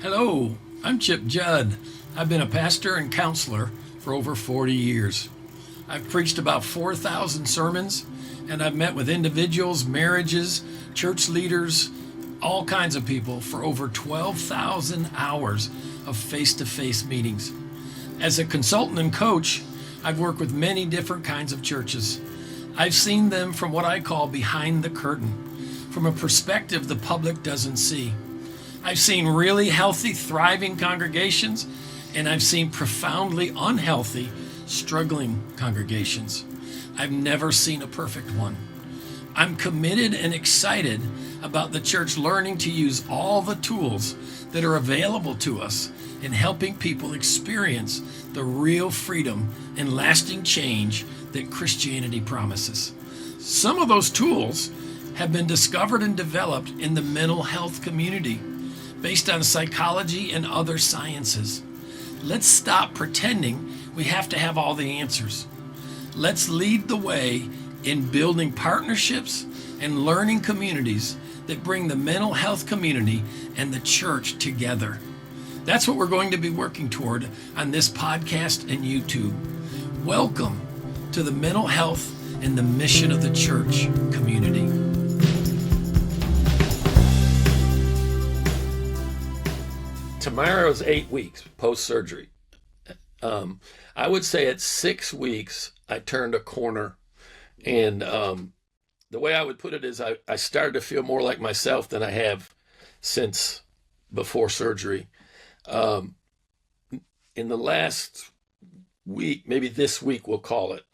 Hello, I'm Judd. I've been a pastor and counselor for over 40 years. I've preached about 4,000 sermons, and I've met with individuals, marriages, church leaders, all kinds of people for over 12,000 hours of face-to-face meetings. As a consultant and coach, I've worked with many different kinds of churches. I've seen them from what I call behind the curtain, from a perspective the public doesn't see. I've seen really healthy, thriving congregations, and I've seen profoundly unhealthy, struggling congregations. I've never seen a perfect one. I'm committed and excited about the church learning to use all the tools that are available to us in helping people experience the real freedom and lasting change that Christianity promises. Some of those tools have been discovered and developed in the mental health community based on psychology and other sciences. Let's stop pretending we have to have all the answers. Let's lead the way in building partnerships and learning communities that bring the mental health community and the church together. That's what we're going to be working toward on this podcast and YouTube. Welcome to the mental health and the mission of the church community. Tomorrow's 8 weeks post-surgery. I would say at 6 weeks, I turned a corner. And the way I would put it is I started to feel more like myself than I have since before surgery. In the last week, maybe this week we'll call it,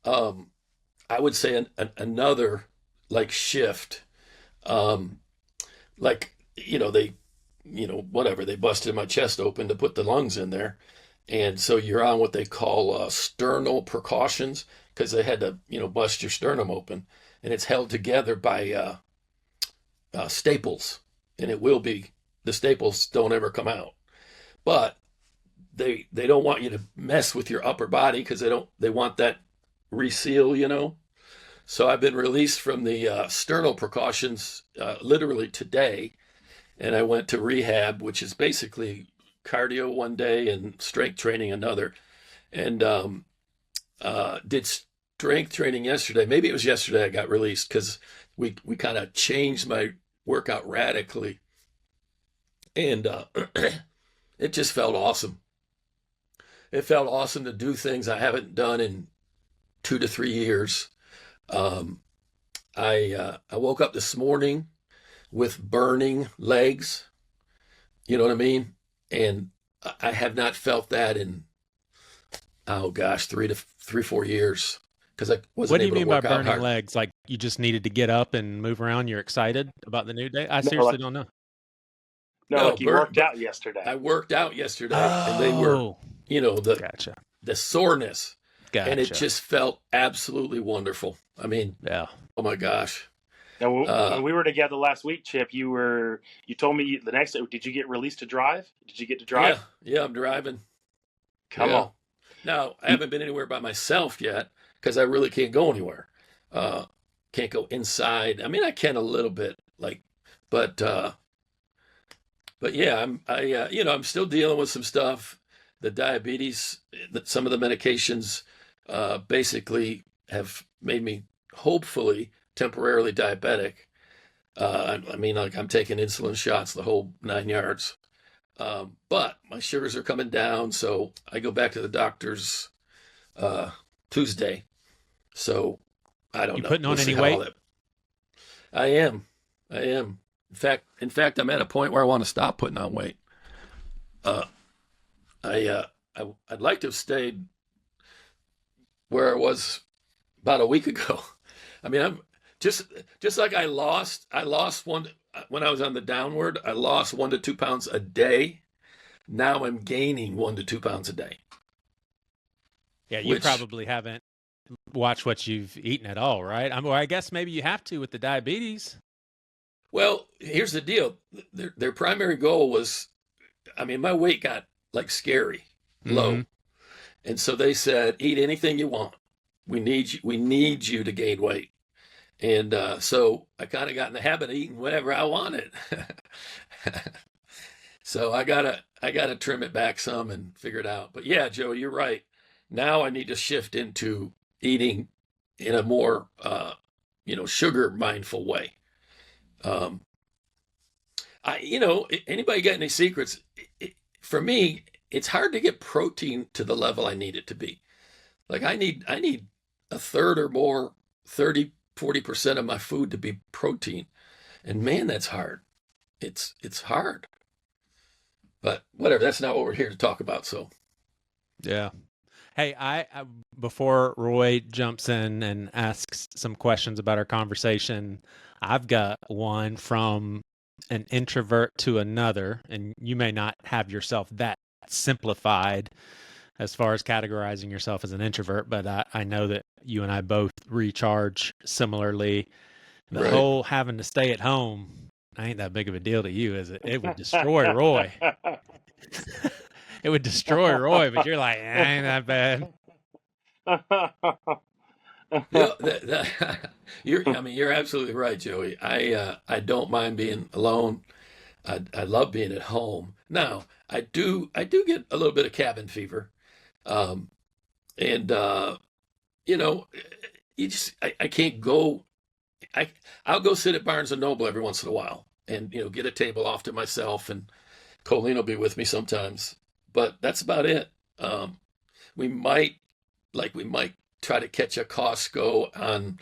I would say another like shift. They busted my chest open to put the lungs in there. And so you're on what they call sternal precautions, because they had to, bust your sternum open. And it's held together by staples. And the staples don't ever come out. But they don't want you to mess with your upper body, because they want that reseal. So I've been released from the sternal precautions literally today. And I went to rehab, which is basically cardio one day and strength training another. And did strength training yesterday. Maybe it was yesterday I got released, because we kind of changed my workout radically. And it just felt awesome. It felt awesome to do things I haven't done in 2 to 3 years. I woke up this morning with burning legs, you know what I mean? And I have not felt that in, 3-4 years, because I wasn't What do you able to mean by work out burning hard. legs? Like you just needed to get up and move around? You're excited about the new day? I No, seriously like, don't know. no, No, like you worked out yesterday. I worked out yesterday, and they were, Oh, gotcha. the soreness, and it Gotcha. just felt absolutely wonderful. I mean, Yeah. oh my gosh. Now, when we were together last week, Chip, you told me the next day. Did you get released to drive? Did you get to drive? Yeah, I'm driving. Come Yeah. on. Now, I haven't been anywhere by myself yet, because I really can't go anywhere. Can't go inside. I mean, I can a little bit, but yeah, I'm still dealing with some stuff. The diabetes, some of the medications, basically have made me hopefully temporarily diabetic. I'm taking insulin shots, the whole 9 yards. But my sugars are coming down, so I go back to the doctor's Tuesday. So I don't You know. putting on We'll see any how weight? all that- I am. In fact, I'm at a point where I want to stop putting on weight. I'd like to have stayed where I was about a week ago. I mean, I'm just like I lost one when I was on the downward. I lost 1 to 2 pounds a day. Now I'm gaining 1 to 2 pounds a day. Yeah, you Which- probably haven't watched what you've eaten at all, right? I guess maybe you have to with the diabetes. Well, here's the deal. Their primary goal was, my weight got scary low. Mhm. And so they said, eat anything you want. We need you to gain weight. And so I kind of got in the habit of eating whatever I wanted. So I gotta trim it back some and figure it out. But yeah, Joe, you're right. Now I need to shift into eating in a more sugar mindful way. Um, anybody got any secrets? For me, it's hard to get protein to the level I need it to be. Like I need a third or more, 30-40% of my food to be protein. And man, that's hard. It's hard. But whatever, that's not what we're here to talk about. So Yeah. Hey, before Roy jumps in and asks some questions about our conversation, I've got one from an introvert to another, and you may not have yourself that simplified as far as categorizing yourself as an introvert, but I know that you and I both recharge similarly. The right. whole having to stay at home ain't that big of a deal to you, is it? It would destroy Roy. It would destroy Roy, but you're like, ain't that bad. Yeah, you're absolutely right, Joey. I don't mind being alone. I love being at home. Now, I do get a little bit of cabin fever. Um, and you know, I can't go. I'll go sit at Barnes and Noble every once in a while and get a table off to myself, and Colleen will be with me sometimes. But that's about it. We might we might try to catch a Costco on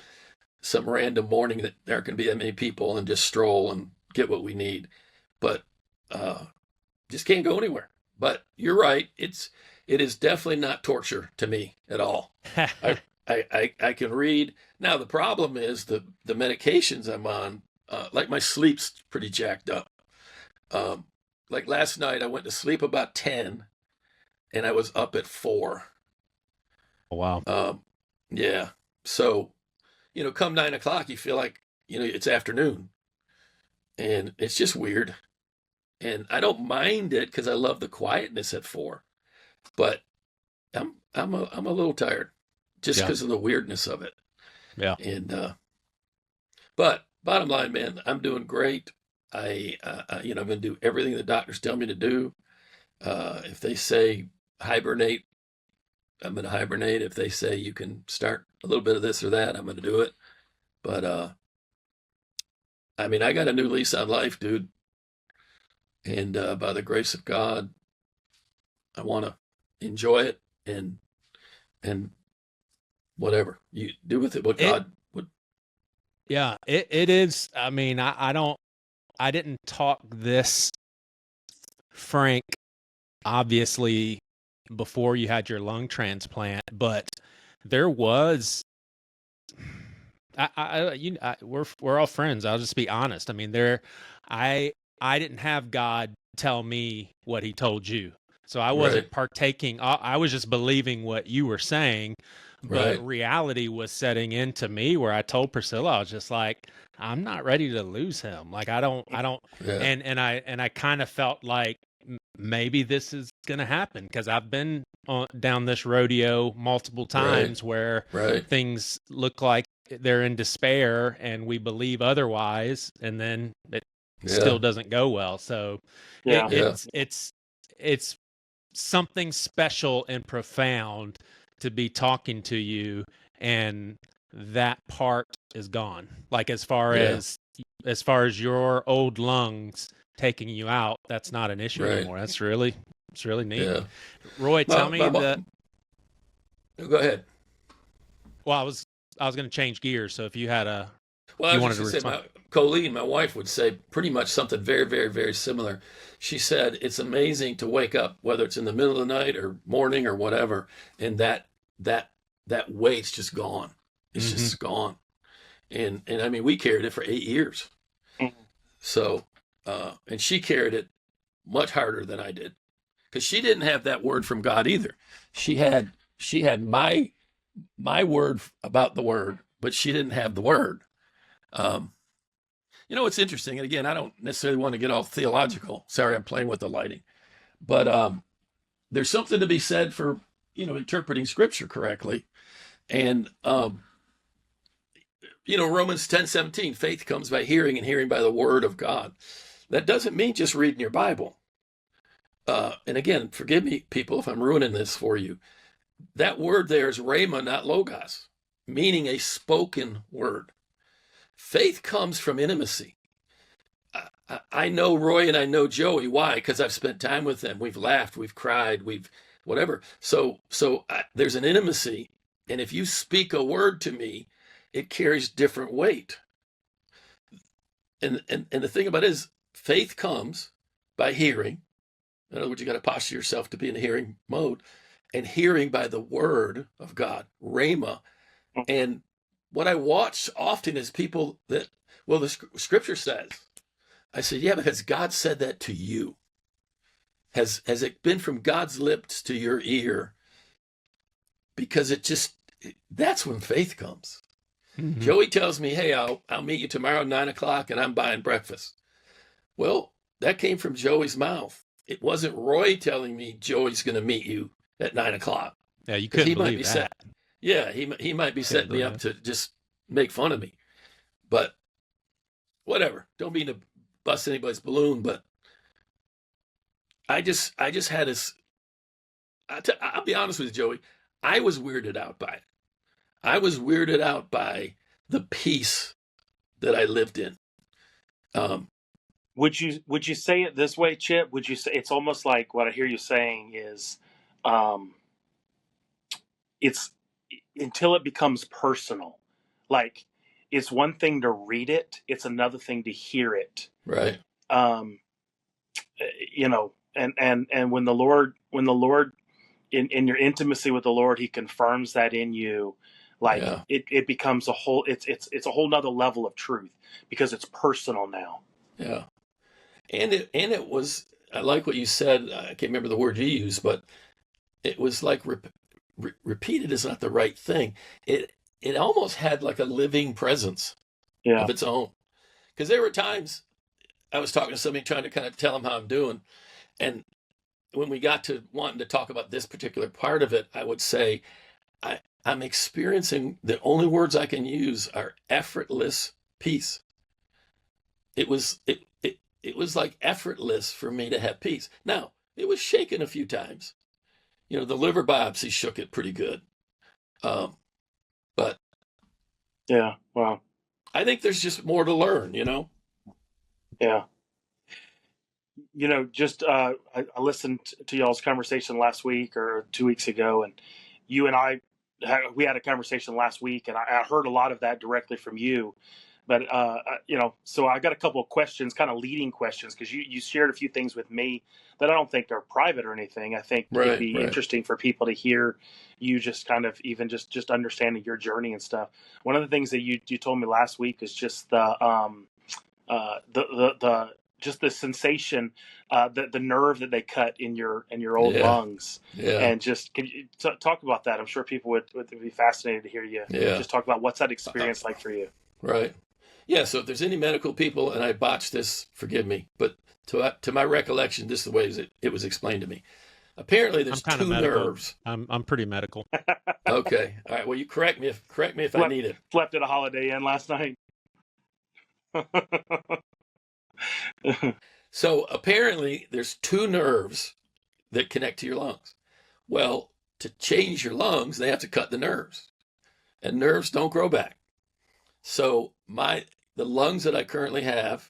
some random morning that there aren't going to be that many people and just stroll and get what we need. But uh, just can't go anywhere. But you're right. It is definitely not torture to me at all. I I can read. Now the problem is the medications I'm on. Like my sleep's pretty jacked up. Um, like last night, I went to sleep about 10, and I was up at 4. Wow. Um, yeah. So come 9 o'clock, you feel like it's afternoon, and it's just weird. And I don't mind it because I love the quietness at 4. But I'm a little tired just Yeah. because of the weirdness of it. Yeah. And but bottom line, man, I'm doing great. I'm going to do everything the doctors tell me to do. If they say hibernate, I'm going to hibernate. If they say you can start a little bit of this or that, I'm going to do it. But I mean, I got a new lease on life, dude. And by the grace of God, I want to enjoy it and whatever you do with it, what It God would. yeah, it is. I mean, I didn't talk this frank, obviously, before you had your lung transplant, but there was we're all friends. I'll just be honest. I mean, I I didn't have God tell me what he told you. So I Right, wasn't partaking. I was just believing what you were saying, but right, reality was setting into me where I told Priscilla, I was just like, I'm not ready to lose him. Like I don't, yeah, and I kind of felt like maybe this is going to happen because I've been down this rodeo multiple right, times where right, things look like they're in despair and we believe otherwise, and then it still yeah, doesn't go well. So Yeah. yeah, it's something special and profound to be talking to you, and that part is gone. Like yeah, as far as your old lungs taking you out, that's not an issue right, anymore. It's really neat. yeah. Roy, tell My, me my, mo- the Go ahead. well, I was going to change gears, so Well, if I you was wanted just to going to say, respond. Colleen, my wife, would say pretty much something very, very, very similar. She said it's amazing to wake up, whether it's in the middle of the night or morning or whatever, and that that weight's just gone. It's Mhm. just gone. And I mean, we carried it for 8 years. Mhm. So, and she carried it much harder than I did because she didn't have that word from God either. She had my word about the word, but she didn't have the word. Um, it's interesting, and again, I don't necessarily want to get all theological. Sorry, I'm playing with the lighting, but there's something to be said for interpreting Scripture correctly, and Romans 10:17, faith comes by hearing, and hearing by the word of God. That doesn't mean just reading your Bible. and again, forgive me, people, if I'm ruining this for you. That word there is rhema, not logos, meaning a spoken word. Faith comes from intimacy. I know Roy and I know Joey. Why? Because I've spent time with them. We've laughed, we've cried, we've whatever. So there's an intimacy, and if you speak a word to me, it carries different weight. And the thing about it is, faith comes by hearing. In other words, you got to posture yourself to be in a hearing mode, and hearing by the word of God, rhema. And what I watch often is people that, well, the scripture says. I said, yeah, but has God said that to you? Has it been from God's lips to your ear? Because that's when faith comes. Mm-hmm. Joey tells me, hey, I'll meet you tomorrow at 9:00 and I'm buying breakfast. Well, that came from Joey's mouth. It wasn't Roy telling me Joey's going to meet you at 9:00. Yeah, you couldn't believe that. He might be setting me up to just make fun of me. But whatever. Don't mean to bust anybody's balloon, but I just had this. I'll be honest with you, Joey. I was weirded out by it. I was weirded out by the peace that I lived in. Would you say it this way, Chip? Would you say it's almost like what I hear you saying is, it's until it becomes personal. Like, it's one thing to read it; it's another thing to hear it. Right. You know, and when the Lord in your intimacy with the Lord, He confirms that in you. Like, it becomes a whole. It's a whole nother level of truth because it's personal now. Yeah. And it was, I like what you said. I can't remember the word you used, but it was like repeated is not the right thing. It almost had like a living presence of its own. Because there were times I was talking to somebody trying to kind of tell them how I'm doing. And when we got to wanting to talk about this particular part of it, I would say, I'm experiencing, the only words I can use are effortless peace. It was like effortless for me to have peace. Now, it was shaken a few times. You know, the liver biopsy shook it pretty good. But yeah, wow. I think there's just more to learn, you know? Yeah. You know, just I listened to y'all's conversation last week or 2 weeks ago, and you and I we had a conversation last week, and I heard a lot of that directly from you. But you know, so I got a couple of questions, kind of leading questions, because you shared a few things with me that I don't think are private or anything. I think it'd be interesting for people to hear you just kind of even just understanding your journey and stuff. One of the things that you told me last week is just the just the sensation, the nerve that they cut in your old lungs, and just can you talk about that? I'm sure people would be fascinated to hear you just talk about what's that experience like for you. Right. Yeah. So if there's any medical people, and I botched this, forgive me, but to my recollection, this is the way it was explained to me. Apparently, there's two nerves. I'm pretty medical. Okay. All right. Well, you correct me if I need it. Slept at a Holiday Inn last night. So apparently there's two nerves that connect to your lungs. Well, to change your lungs, they have to cut the nerves, and nerves don't grow back. So the lungs that I currently have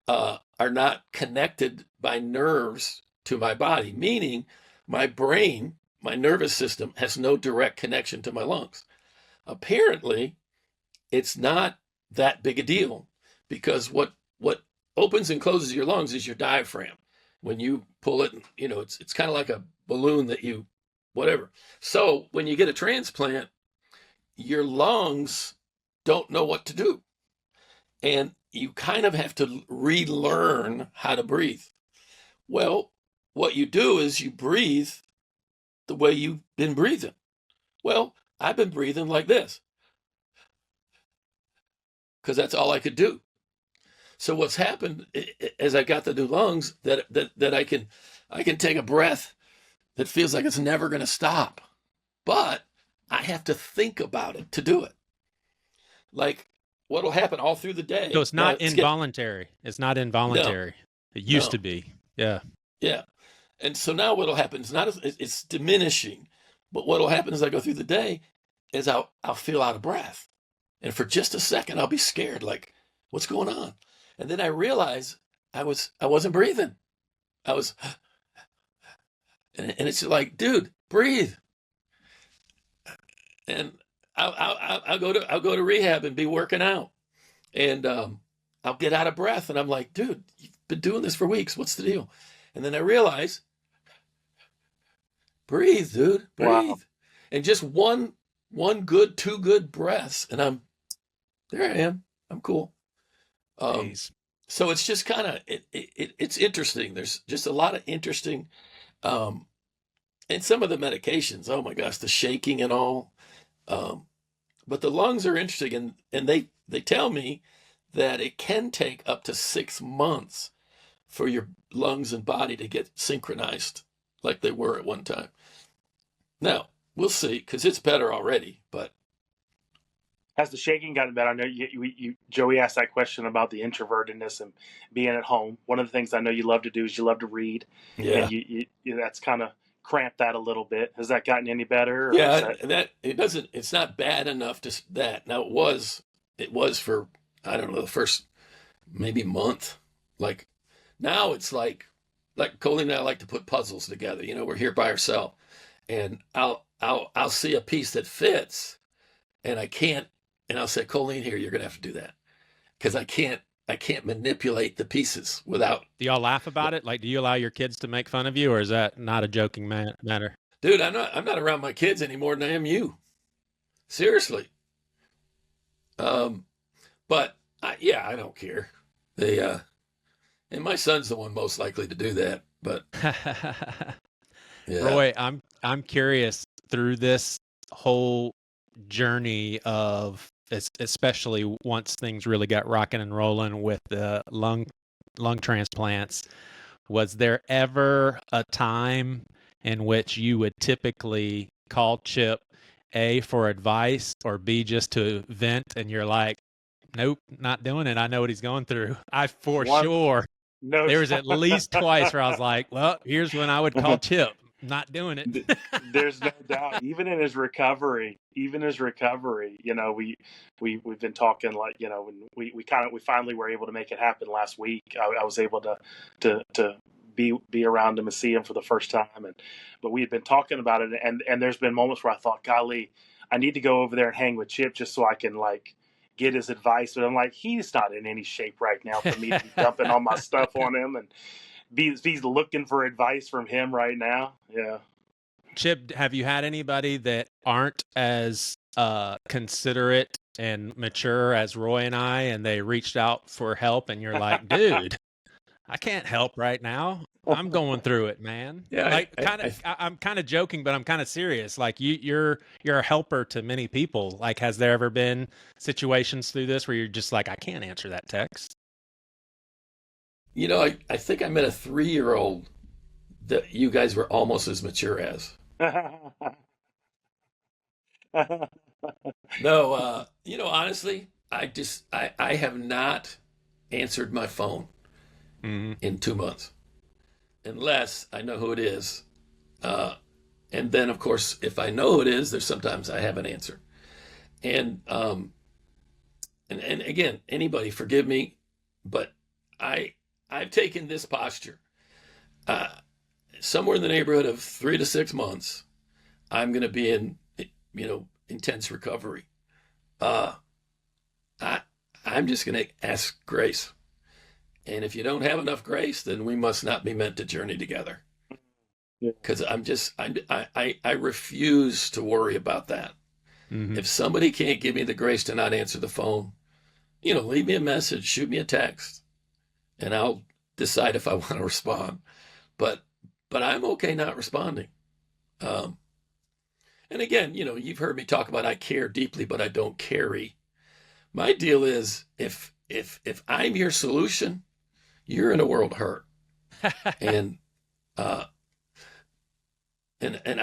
are not connected by nerves to my body, meaning my brain, my nervous system has no direct connection to my lungs. Apparently, it's not that big a deal, because what opens and closes your lungs is your diaphragm. When you pull it, you know, it's kind of like a balloon that you, whatever. So when you get a transplant, your lungs don't know what to do. And you kind of have to relearn how to breathe. Well, what you do is you breathe the way you've been breathing. Well, I've been breathing like this because that's all I could do. So what's happened as I got the new lungs, that I can take a breath that feels like it's never going to stop, but I have to think about it to do it. Like, what'll happen all through the day? So it's not involuntary. It's not involuntary. No, it used to be. Yeah. Yeah. And so now what'll happen is it's diminishing, but what'll happen as I go through the day is I'll feel out of breath. And for just a second, I'll be scared, like, what's going on? And then I realize I wasn't breathing. I was, and it's like, dude, breathe. And I'll go to rehab and be working out, and I'll get out of breath, and I'm like, dude, you've been doing this for weeks. What's the deal? And then I realize, breathe, dude, breathe, wow. And just one good, two good breaths, and there I am. I'm cool. So it's just kind of it's interesting. There's just a lot of interesting, and some of the medications. Oh my gosh, the shaking and all. But the lungs are interesting, and they tell me that it can take up to 6 months for your lungs and body to get synchronized like they were at one time. Now, we'll see, because it's better already, but. Has the shaking gotten better? I know Joey asked that question about the introvertedness and being at home. One of the things I know you love to do is you love to read. Yeah. And that's kind of cramped that a little bit. Has that gotten any better? Or yeah, it's not bad enough to that. Now it was for, I don't know, the first maybe month. Like now it's like Colleen and I like to put puzzles together. We're here by ourselves, and I'll see a piece that fits, and I can't, and I'll say, Colleen, here, you're gonna have to do that, because I can't manipulate the pieces without. Do y'all laugh about it? Like, do you allow your kids to make fun of you, or is that not a joking matter? Dude, I'm not around my kids any more than I am you. Seriously. But I don't care. And my son's the one most likely to do that. But yeah. Roy, I'm curious, through this whole journey of, especially once things really got rocking and rolling with the lung transplants, was there ever a time in which you would typically call Chip, A, for advice, or B, just to vent, and you're like, nope, not doing it, I know what he's going through? Sure. No, there was at least twice where I was like, well, here's when I would call Chip. Not doing it. There's no doubt. Even in his recovery, we've been talking, like, when we finally were able to make it happen last week. I was able to be around him and see him for the first time, but we had been talking about it, and there's been moments where I thought, golly, I need to go over there and hang with Chip just so I can get his advice. But I'm like, he's not in any shape right now for me to be dumping all my stuff on him and he's looking for advice from him right now. Yeah. Chip, have you had anybody that aren't as considerate and mature as Roy and I, and they reached out for help, and you're like, dude, I can't help right now. I'm going through it, man. Yeah, I'm kind of joking, but I'm kind of serious. Like you're a helper to many people. Like, has there ever been situations through this where you're just like, I can't answer that text? I think I met a 3-year-old that you guys were almost as mature as. No, honestly, I have not answered my phone in 2 months, unless I know who it is. And then, of course, if I know who it is, there's sometimes I haven't answered. And again, anybody forgive me, but I've taken this posture. Somewhere in the neighborhood of 3 to 6 months, I'm going to be in, intense recovery. I'm just going to ask grace. And if you don't have enough grace, then we must not be meant to journey together. Because I refuse to worry about that. Mm-hmm. If somebody can't give me the grace to not answer the phone, leave me a message, shoot me a text, and I'll decide if I want to respond. But I'm okay not responding. And again, you've heard me talk about I care deeply, but I don't carry. My deal is if I'm your solution, you're in a world of hurt. And I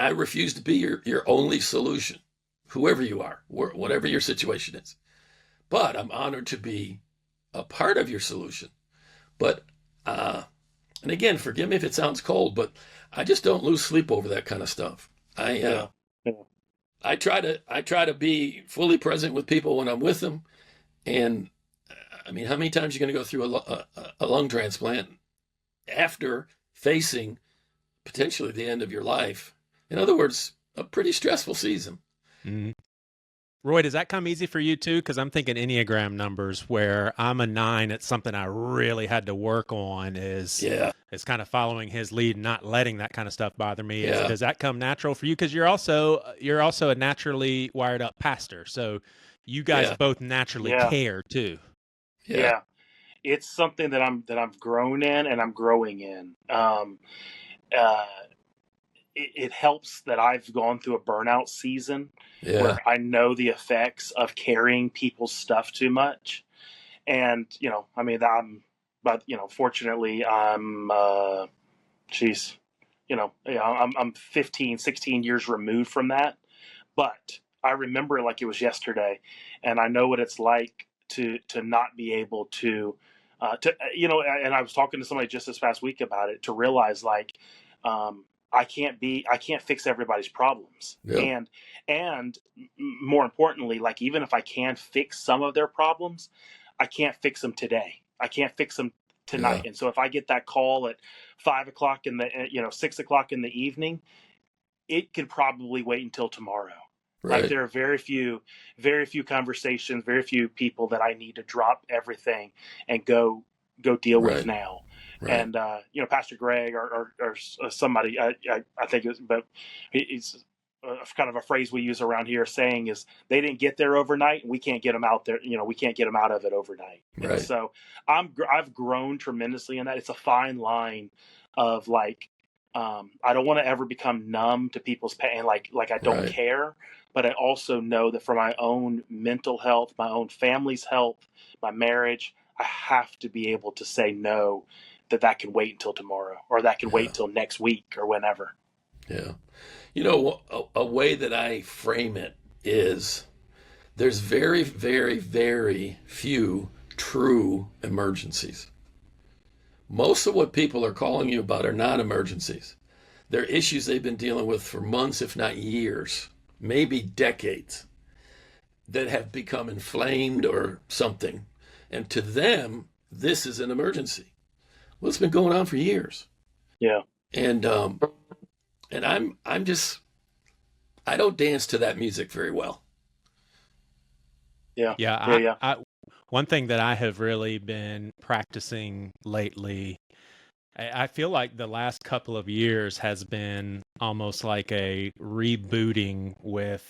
refuse to be your only solution, whoever you are, whatever your situation is. But I'm honored to be a part of your solution. But and again, forgive me if it sounds cold, but I just don't lose sleep over that kind of stuff. Yeah. Yeah. I try to be fully present with people when I'm with them. And I mean, how many times are you going to go through a lung transplant after facing potentially the end of your life? In other words, a pretty stressful season. Mm-hmm. Roy, does that come easy for you too? Because I'm thinking Enneagram numbers where I'm a 9. It's something I really had to work on is kind of following his lead, not letting that kind of stuff bother me. Does that come natural for you? Because you're also a naturally wired up pastor. So you guys both naturally care too. Yeah. It's something that I've grown in and I'm growing in. It helps that I've gone through a burnout season where I know the effects of carrying people's stuff too much. And, fortunately I'm 15, 16 years removed from that. But I remember it like it was yesterday. And I know what it's like to not be able to, and I was talking to somebody just this past week about it, to realize I can't fix everybody's problems. And more importantly, like, even if I can fix some of their problems, I can't fix them today. I can't fix them tonight. And so if I get that call at 5:00 in the, 6:00 in the evening, it can probably wait until tomorrow. Right. Like, there are very few conversations, very few people that I need to drop everything and go deal with now. Right. And Pastor Greg or somebody, I think, but it's kind of a phrase we use around here, saying is, they didn't get there overnight, and we can't get them out there. We can't get them out of it overnight. Right. And so I've grown tremendously in that. It's a fine line of like, I don't want to ever become numb to people's pain, like I don't care, but I also know that for my own mental health, my own family's health, my marriage, I have to be able to say no, that can wait until tomorrow, or that can wait until next week, or whenever. Yeah. A way that I frame it is, there's very, very, very few true emergencies. Most of what people are calling you about are not emergencies. They're issues they've been dealing with for months, if not years, maybe decades, that have become inflamed or something. And to them, this is an emergency. Well, it's been going on for years. Yeah. And I'm just, I don't dance to that music very well. Yeah. Yeah. One thing that I have really been practicing lately, I feel like the last couple of years has been almost like a rebooting with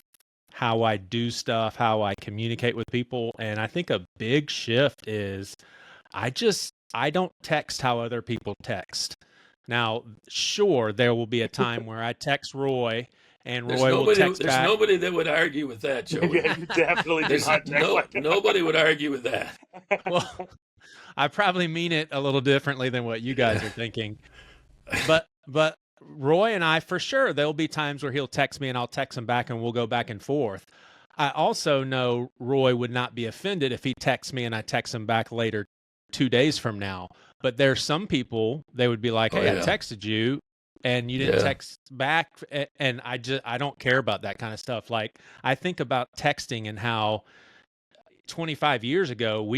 how I do stuff, how I communicate with people. And I think a big shift is I don't text how other people text. Now, sure, there will be a time where I text Roy, and Roy will text back. There's nobody that would argue with that, Joey. Yeah, you definitely do not text like that. Nobody would argue with that. Well, I probably mean it a little differently than what you guys are thinking. But Roy and I, for sure, there'll be times where he'll text me and I'll text him back, and we'll go back and forth. I also know Roy would not be offended if he texts me and I text him back later, 2 days from now. But there's some people, they would be like, hey, I texted you and you didn't text back. And I don't care about that kind of stuff. Like, I think about texting and how 25 years ago,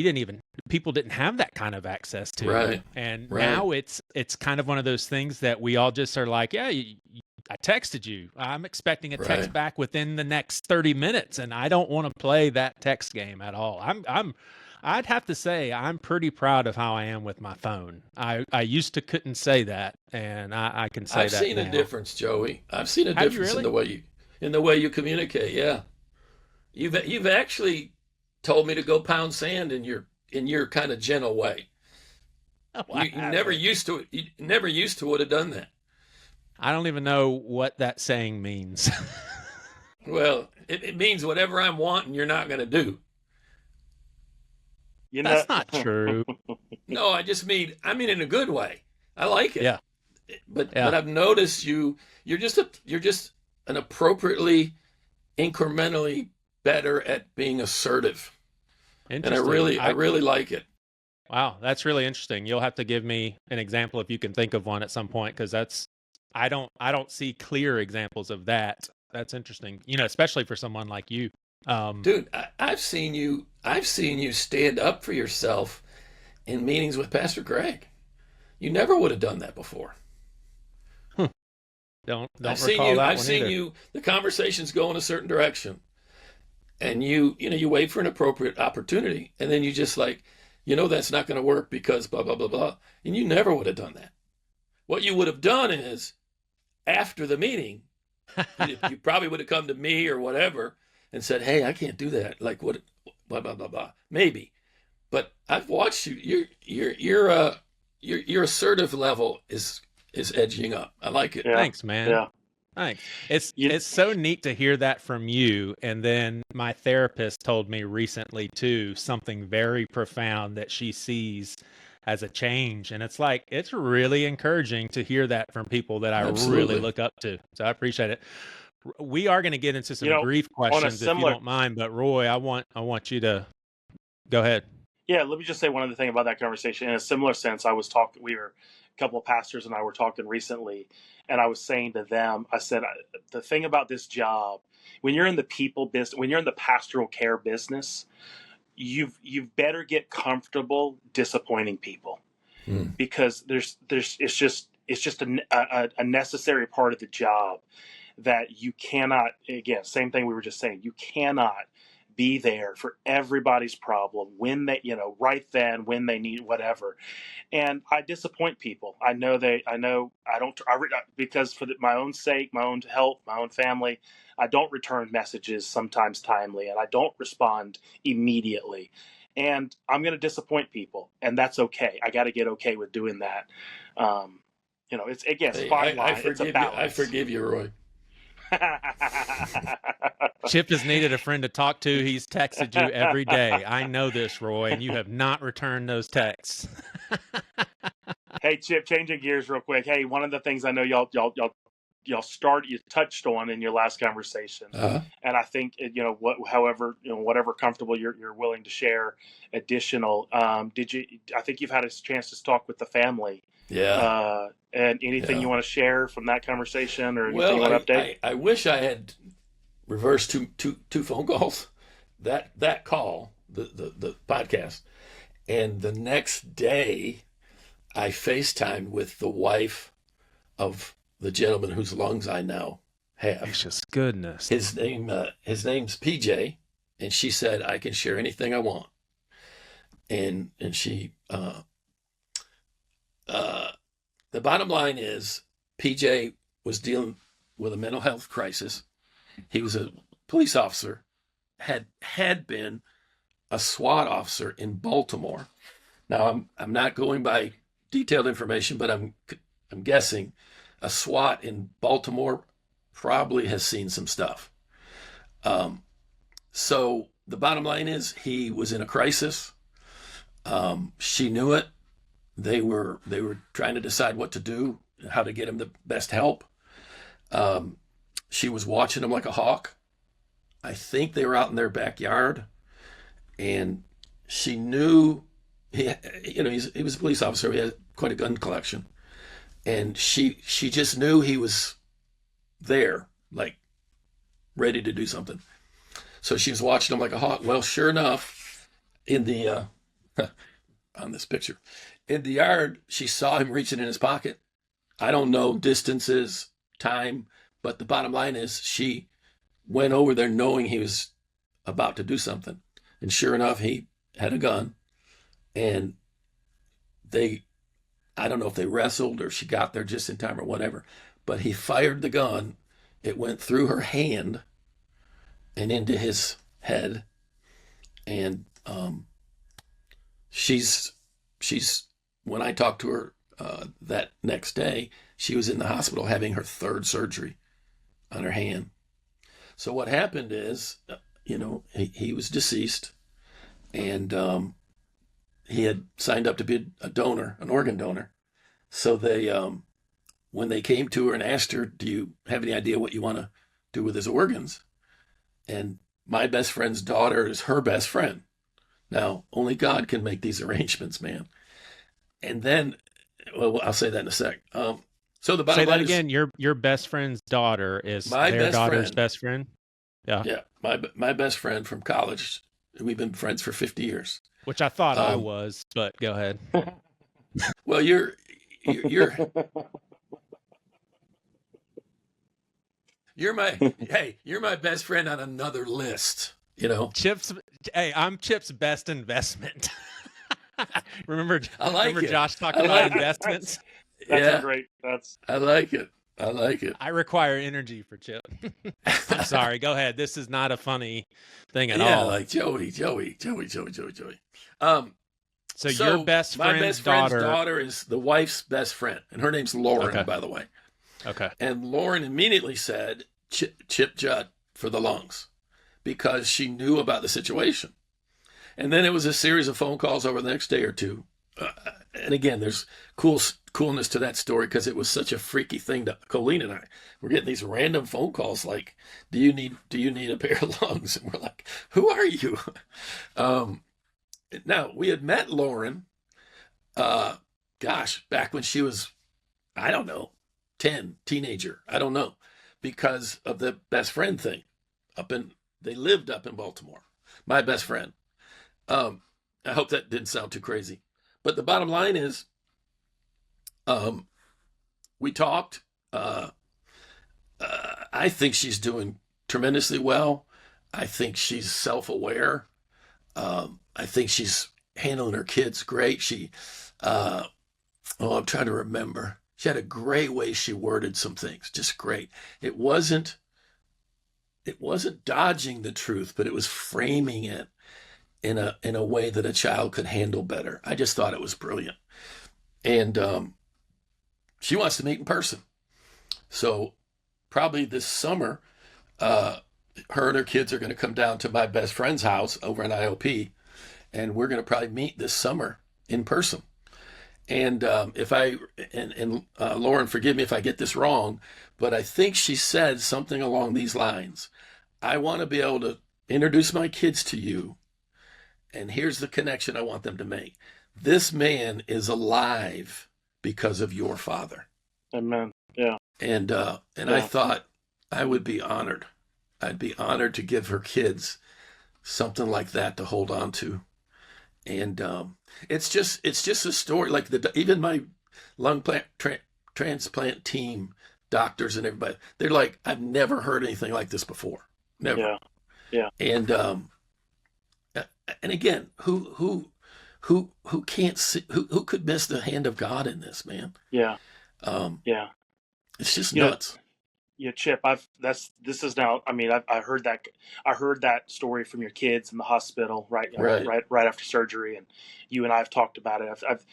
people didn't have that kind of access to it. And now it's kind of one of those things that we all just are like, yeah, I texted you. I'm expecting a text back within the next 30 minutes. And I don't want to play that text game at all. I'd have to say I'm pretty proud of how I am with my phone. I used to couldn't say that, and I can say that now. I've seen a difference, Joey. I've seen a difference in the way you communicate. Yeah, you've actually told me to go pound sand in your kind of gentle way. You never used to would have done that. I don't even know what that saying means. Well, it means whatever I'm wanting, you're not going to do. That's not true. No, I mean in a good way. I like it. Yeah. But I've noticed you're just an appropriately, incrementally better at being assertive. And I really like it. Wow, that's really interesting. You'll have to give me an example if you can think of one at some point, because that's I don't see clear examples of that. That's interesting, especially for someone like you. Dude, I've seen you stand up for yourself in meetings with Pastor Greg. You never would have done that before. Don't I've recall that I've one seen either. you. The conversations go in a certain direction, and you wait for an appropriate opportunity, and then you just like, that's not going to work because blah blah blah blah, and you never would have done that. What you would have done is, after the meeting, you probably would have come to me or whatever and said, "Hey, I can't do that." Like what? Blah blah blah blah. Maybe, but I've watched you. Your assertive level is edging up. I like it. Yeah. Thanks, man. Yeah. Thanks. It's You- it's so neat to hear that from you. And then my therapist told me recently too, something very profound that she sees as a change. And it's like, it's really encouraging to hear that from people that I Absolutely. really look up to. So I appreciate it. We are going to get into some grief questions if you don't mind, but Roy, I want you to go ahead. Yeah, let me just say one other thing about that conversation. In a similar sense, we were a couple of pastors and I were talking recently, and I was saying to them, I said, the thing about this job, when you're in the people business, when you're in the pastoral care business, you've better get comfortable disappointing people, because it's just a necessary part of the job that you cannot, again, same thing we were just saying, you cannot be there for everybody's problem when they, right then, when they need whatever. And I disappoint people. I know because for my own sake, my own health, my own family, I don't return messages sometimes timely, and I don't respond immediately. And I'm going to disappoint people, and that's okay. I got to get okay with doing that. It's, again, fine line. It's a balance. I forgive you, Roy. Chip has needed a friend to talk to. He's texted you every day. I know this, Roy, and you have not returned those texts. Hey, Chip, changing gears real quick. Hey, one of the things I know you touched on in your last conversation, and I think whatever comfortable you're willing to share additional. I think you've had a chance to talk with the family. Yeah. And anything you want to share from that conversation, or anything you want to update? I wish I had reversed two phone calls. That call, the podcast, and the next day, I FaceTimed with the wife of the gentleman whose lungs I now have. Gracious goodness. His name's PJ, and she said I can share anything I want, and she. The bottom line is PJ was dealing with a mental health crisis. He was a police officer, had been a SWAT officer in Baltimore. Now I'm not going by detailed information, but I'm guessing a SWAT in Baltimore probably has seen some stuff. So the bottom line is he was in a crisis. She knew it. They were trying to decide what to do, how to get him the best help. She was watching him like a hawk. I think they were out in their backyard, and she knew he was a police officer. He had quite a gun collection, and she just knew he was there, like ready to do something. So she was watching him like a hawk. Well, sure enough, in the on this picture, in the yard, she saw him reaching in his pocket. I don't know distances, time, but the bottom line is she went over there knowing he was about to do something. And sure enough, he had a gun. And I don't know if they wrestled or she got there just in time or whatever, but he fired the gun. It went through her hand and into his head. And she's when I talked to her that next day, she was in the hospital having her third surgery on her hand. So what happened is, he was deceased, and he had signed up to be a donor, an organ donor. So they, when they came to her and asked her, "Do you have any idea what you want to do with his organs?" And my best friend's daughter is her best friend. Now, only God can make these arrangements, man. And then, well, I'll say that in a sec. So the Say bottom that line is again. Your best friend's daughter is my their best daughter's friend. best friend. Yeah. Yeah, my best friend from college. We've been friends for 50 years. Which I thought I Um, was, but go ahead. well, you're you're my best friend on another list. You know, Chip's. Hey, I'm Chip's best investment. remember, I like remember it. Josh I talking about like it. investments? That's Yeah, a great. That's I like it. I like it. I require energy for Chip. I'm sorry. Go ahead. This is not a funny thing at Yeah, all. like Joey. Um, So your so best my friend's best friend's daughter. daughter is the wife's best friend, and her name's Lauren, Okay. by the way. Okay. And Lauren immediately said, Chip Judd for the lungs, because she knew about the situation. And then it was a series of phone calls over the next day or two. And again, there's coolness to that story because it was such a freaky thing. Colleen and I were getting these random phone calls like, "Do you need a pair of lungs?" And we're like, "Who are you?" Now we had met Lauren, back when she was, I don't know, 10, teenager. I don't know, because of the best friend thing. They lived up in Baltimore. My best friend. I hope that didn't sound too crazy. But the bottom line is, we talked. I think she's doing tremendously well. I think she's self-aware. I think she's handling her kids great. I'm trying to remember. She had a great way she worded some things, just great. It wasn't dodging the truth, but it was framing it in a way that a child could handle better. I just thought it was brilliant. And she wants to meet in person. So probably this summer, her and her kids are going to come down to my best friend's house over in IOP, and we're going to probably meet this summer in person. And Lauren, forgive me if I get this wrong, but I think she said something along these lines. I want to be able to introduce my kids to you, and here's the connection I want them to make. This man is alive because of your father. amen. Yeah. And I thought I would be honored. I'd be honored to give her kids something like that to hold on to. And it's just a story. Like even my lung transplant team, doctors and everybody, they're like, I've never heard anything like this before. Never. Yeah. And again, who can't see, who could miss the hand of God in this, man? Yeah. Yeah. It's just You know, nuts. Yeah, Chip. This is now. I mean, I heard that story from your kids in the hospital, right? Right after surgery, and you and I have talked about it. I've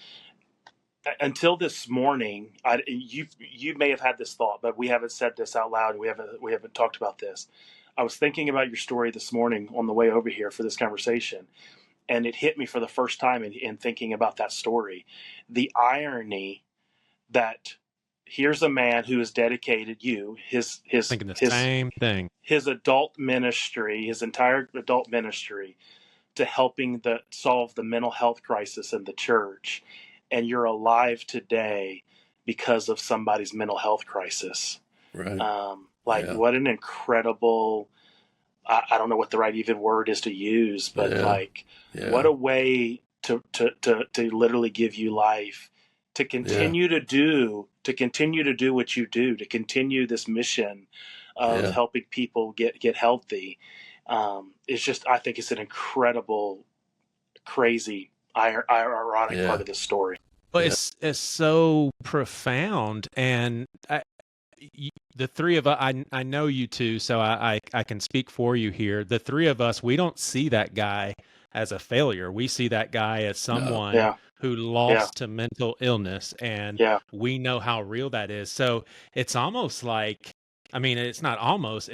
until this morning. You may have had this thought, but we haven't said this out loud. We haven't talked about this. I was thinking about your story this morning on the way over here for this conversation, and it hit me for the first time in thinking about that story. The irony that here's a man who has dedicated Thinking the same thing. his adult ministry, his entire adult ministry, to helping solve the mental health crisis in the church, and you're alive today because of somebody's mental health crisis. Right. What an incredible, I don't know what the right even word is to use, but what a way to literally give you life, to continue to do what you do, to continue this mission of helping people get healthy. It's just, I think it's an incredible, crazy, ironic part of this story. Well, it's so profound, and the three of us, I know you two, so I can speak for you here. The three of us, we don't see that guy as a failure. We see that guy as someone who lost to mental illness, and we know how real that is. So it's almost like, I mean, it's not almost,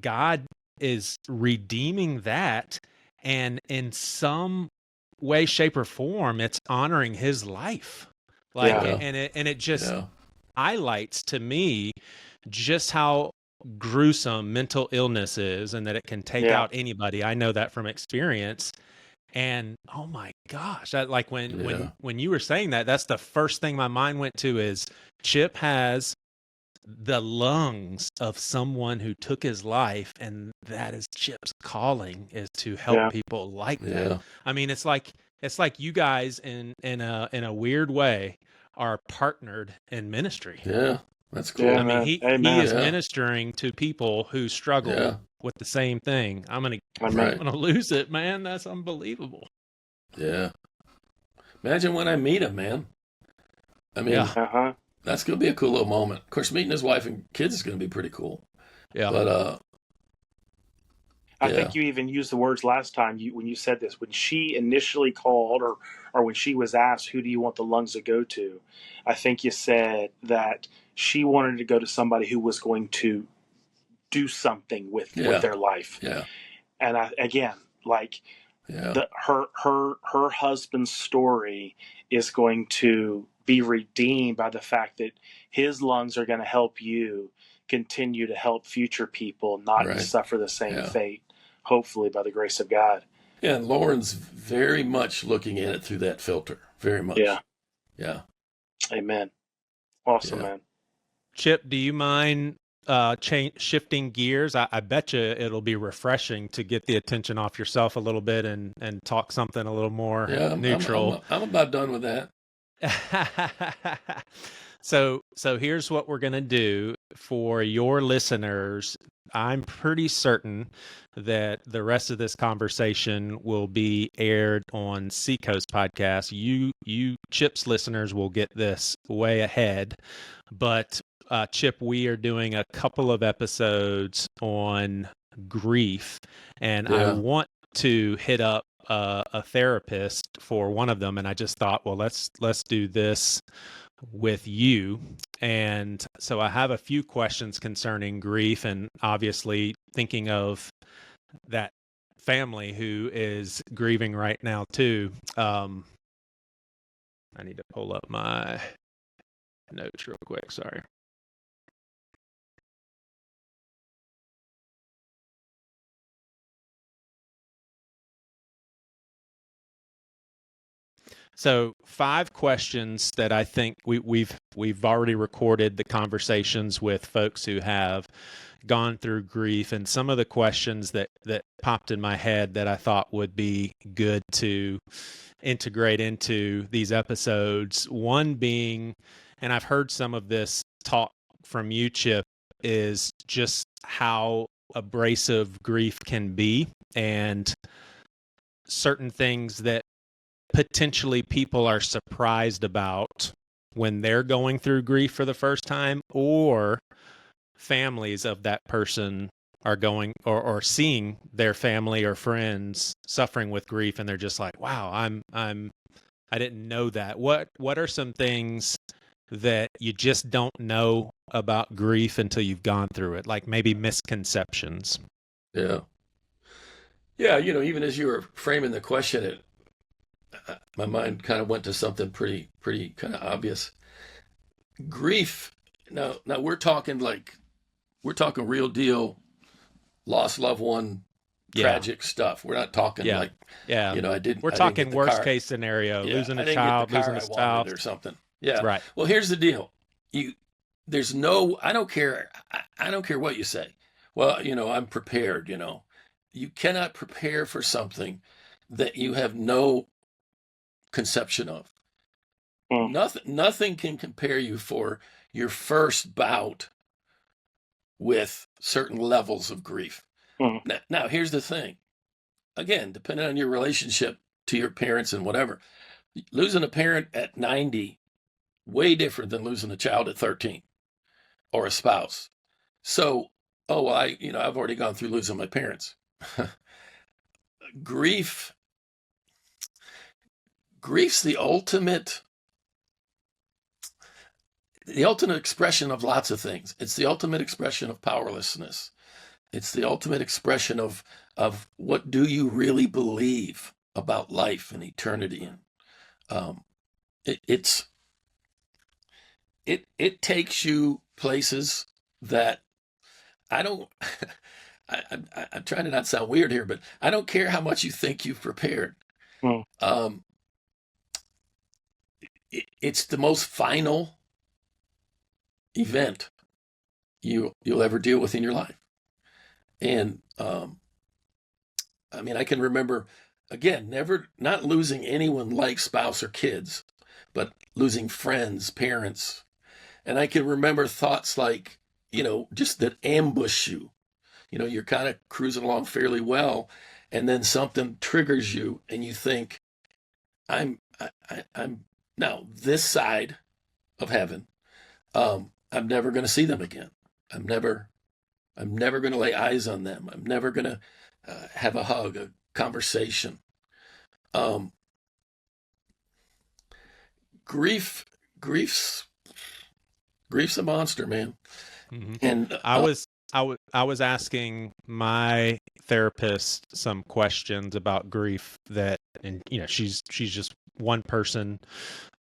God is redeeming that, and in some way, shape, or form, it's honoring his life. And it just highlights to me just how gruesome mental illness is, and that it can take out anybody. I know that from experience. And oh my gosh, when you were saying that, that's the first thing my mind went to is Chip has the lungs of someone who took his life, and that is Chip's calling, is to help Yeah. people like Yeah. that. I mean, it's like you guys in a weird way are partnered in ministry. Yeah. That's cool. Yeah, I mean, man. he Amen. is Yeah. ministering to people who struggle Yeah. with the same thing. I'm Amen. Right. gonna lose it, man. That's unbelievable. Yeah. Imagine when I meet him, man. I mean, Yeah. Uh-huh. that's going to be a cool little moment. Of course, meeting his wife and kids is going to be pretty cool. Yeah. But, I Yeah. think you even used the words last time when you said this. When she initially called, or when she was asked, "Who do you want the lungs to go to?" I think you said that she wanted to go to somebody who was going to do something with Yeah. their life. yeah. And again, like Yeah. her husband's story is going to be redeemed by the fact that his lungs are going to help you continue to help future people not Right. suffer the same Yeah. fate, hopefully by the grace of God. Yeah. And Lauren's very much looking at it through that filter. Very much. Yeah. Yeah. Amen. Awesome, Yeah. man. Chip, do you mind shifting gears? I bet you it'll be refreshing to get the attention off yourself a little bit and talk something a little more Yeah. neutral. I'm about done with that. So here's what we're going to do for your listeners. I'm pretty certain that the rest of this conversation will be aired on Seacoast podcast. You Chip's listeners will get this way ahead, but Chip, we are doing a couple of episodes on grief, and I Yeah. want to hit up a therapist for one of them, and I just thought, well, let's do this with you. And so I have a few questions concerning grief, and obviously thinking of that family who is grieving right now too. I need to pull up my notes real quick. Sorry. So 5 questions that I think we've already recorded the conversations with folks who have gone through grief, and some of the questions that popped in my head that I thought would be good to integrate into these episodes. One being, and I've heard some of this talk from you, Chip, is just how abrasive grief can be, and certain things that potentially people are surprised about when they're going through grief for the first time, or families of that person are going or seeing their family or friends suffering with grief, and they're just like, wow, I didn't know that. What are some things that you just don't know about grief until you've gone through it, like maybe misconceptions? Yeah. Yeah. Even as you were framing the question, my mind kind of went to something pretty kind of obvious. Grief. Now we're talking real deal, lost loved one, tragic stuff. We're not talking Yeah. like, Yeah. I didn't. We're I didn't talking get the worst car. case scenario, Yeah, losing I a didn't child, get the car losing a I wanted spouse. or something. Yeah. Right. Well, here's the deal. There's no. I don't care. I don't care what you say. Well, I'm prepared. You cannot prepare for something that you have no conception of. Nothing can compare you for your first bout with certain levels of grief. Now, here's the thing. Again, depending on your relationship to your parents and whatever, losing a parent at 90, way different than losing a child at 13 or a spouse. So, I've already gone through losing my parents. Grief's the ultimate expression of lots of things. It's the ultimate expression of powerlessness. It's the ultimate expression of what do you really believe about life and eternity. And it takes you places that I don't. I'm trying to not sound weird here, but I don't care how much you think you've prepared. It's the most final event you'll ever deal with in your life. And I mean, I can remember, again, never not losing anyone like spouse or kids, but losing friends, parents. And I can remember thoughts like, just that ambush you. You're kind of cruising along fairly well, and then something triggers you, and you think, I'm now this side of heaven. I'm never going to see them again. I'm never going to lay eyes on them. I'm never going to have a hug, a conversation. Grief's a monster, man. Mm-hmm. And I was asking my therapist some questions about grief and she's just one person,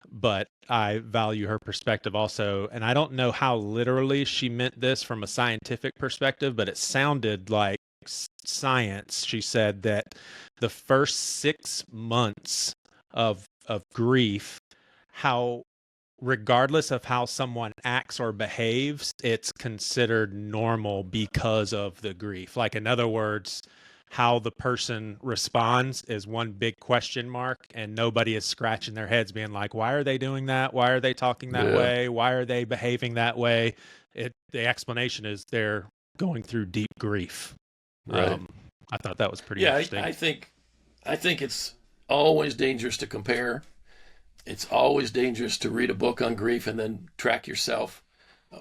but I value her perspective also. And I don't know how literally she meant this from a scientific perspective, but it sounded like science. She said that the first 6 months of grief, regardless of how someone acts or behaves, it's considered normal because of the grief. Like, in other words, how the person responds is one big question mark, and nobody is scratching their heads being like, why are they doing that? Why are they talking that way? Why are they behaving that way? The explanation is they're going through deep grief. Right. I thought that was pretty interesting. I think it's always dangerous to compare. It's always dangerous to read a book on grief and then track yourself.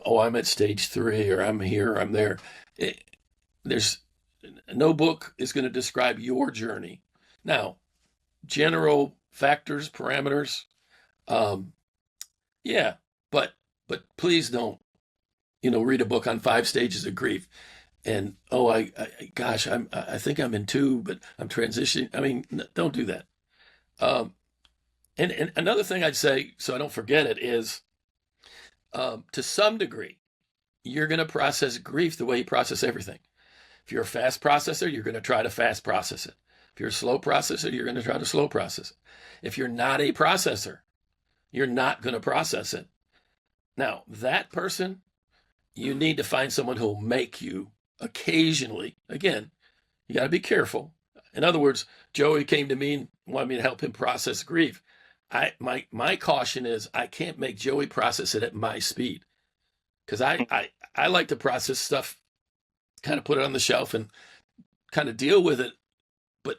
Oh, I'm at stage 3, or I'm here, or I'm there. There's no book is going to describe your journey. Now, general factors, parameters, yeah, but please don't, read a book on 5 stages of grief. And I think I'm in 2, but I'm transitioning. I mean, don't do that. And another thing I'd say, so I don't forget it, is to some degree, you're going to process grief the way you process everything. If you're a fast processor, you're going to try to fast process it. If you're a slow processor, you're going to try to slow process it. If you're not a processor, you're not going to process it. Now, that person, you need to find someone who will make you occasionally. Again, you got to be careful. In other words, Joey came to me and wanted me to help him process grief. My caution is I can't make Joey process it at my speed, because I like to process stuff, kind of put it on the shelf and kind of deal with it, but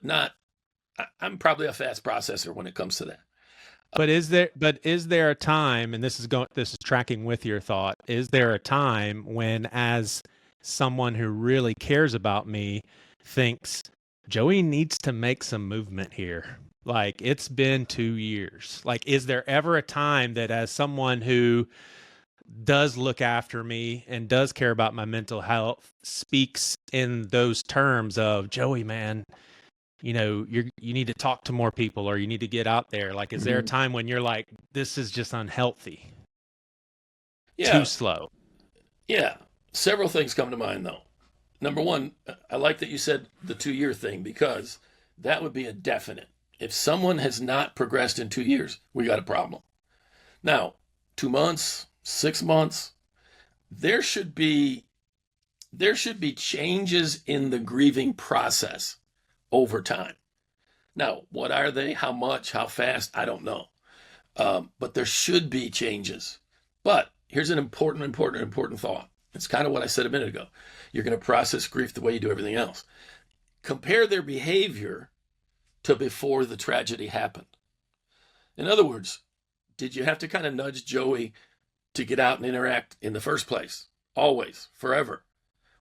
I'm probably a fast processor when it comes to that. But is there a time, and this is tracking with your thought, is there a time when, as someone who really cares about me, thinks Joey needs to make some movement here? Like, it's been 2 years. Like, is there ever a time that, as someone who does look after me and does care about my mental health, speaks in those terms of, Joey, man, you need to talk to more people, or you need to get out there? Like, is there a time when you're like, this is just unhealthy? Yeah. Too slow? Yeah. Several things come to mind, though. Number one, I like that you said the 2-year thing, because that would be a definite. If someone has not progressed in 2 years, we got a problem. Now, 2 months, 6 months, there should be changes in the grieving process over time. Now, what are they? How much? How fast? I don't know. But there should be changes. But here's an important thought. It's kind of what I said a minute ago. You're going to process grief the way you do everything else. Compare their behavior to before the tragedy happened. In other words, did you have to kind of nudge Joey to get out and interact in the first place? Always, forever.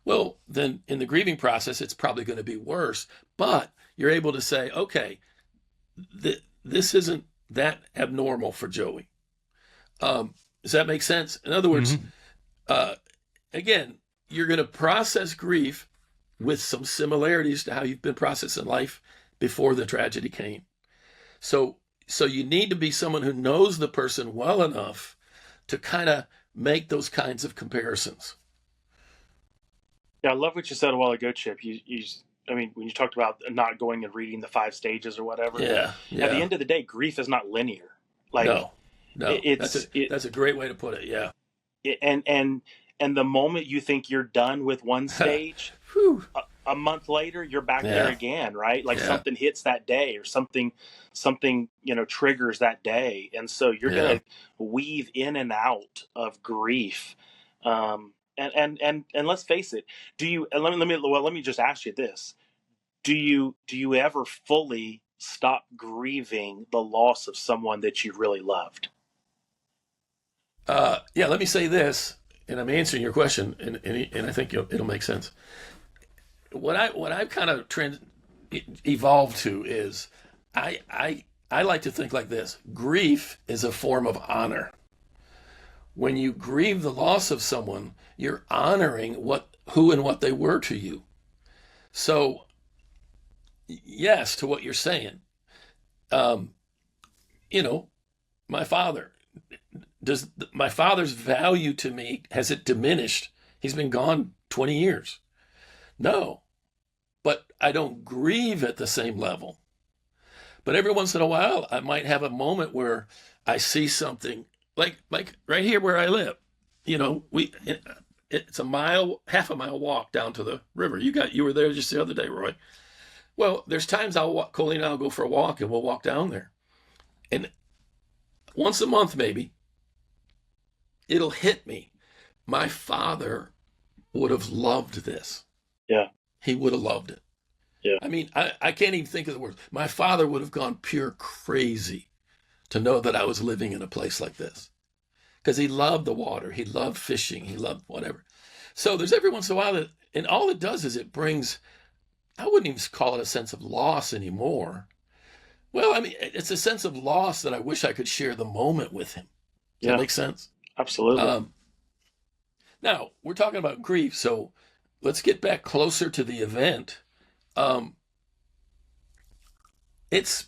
Well, then in the grieving process, it's probably going to be worse, but you're able to say, okay, this isn't that abnormal for Joey. Does that make sense? In other words, again, you're going to process grief with some similarities to how you've been processing life before the tragedy came. So you need to be someone who knows the person well enough to kind of make those kinds of comparisons. Yeah, I love what you said a while ago, Chip. I mean, when you talked about not going and reading the 5 stages or whatever. Yeah. At the end of the day, grief is not linear. Like, no, that's a great way to put it. Yeah. And And the moment you think you're done with one stage, Whew. a month later you're back there again, right? Like something hits that day, or something triggers that day, and so you're gonna weave in and out of grief. And let's face it, do you and let me just ask you this: do you ever fully stop grieving the loss of someone that you really loved? Let me say this, and I'm answering your question, and I think it'll make sense. What I've kind of evolved to is I like to think like this: grief is a form of honor. When you grieve the loss of someone, you're honoring who and what they were to you. So, yes, to what you're saying. My father. Does my father's value to me, has it diminished? He's been gone 20 years. No, but I don't grieve at the same level. But every once in a while, I might have a moment where I see something like right here where I live. It's half a mile walk down to the river. You were there just the other day, Roy. Well, there's times Colleen and I'll go for a walk, and we'll walk down there. And once a month, maybe, it'll hit me. My father would have loved this. Yeah. He would have loved it. Yeah. I mean, I can't even think of the words. My father would have gone pure crazy to know that I was living in a place like this. Because he loved the water. He loved fishing. He loved whatever. So there's every once in a while and all it does is it brings, I wouldn't even call it a sense of loss anymore. Well, I mean, it's a sense of loss that I wish I could share the moment with him. Does that make sense? Absolutely. Now, we're talking about grief, so let's get back closer to the event. It's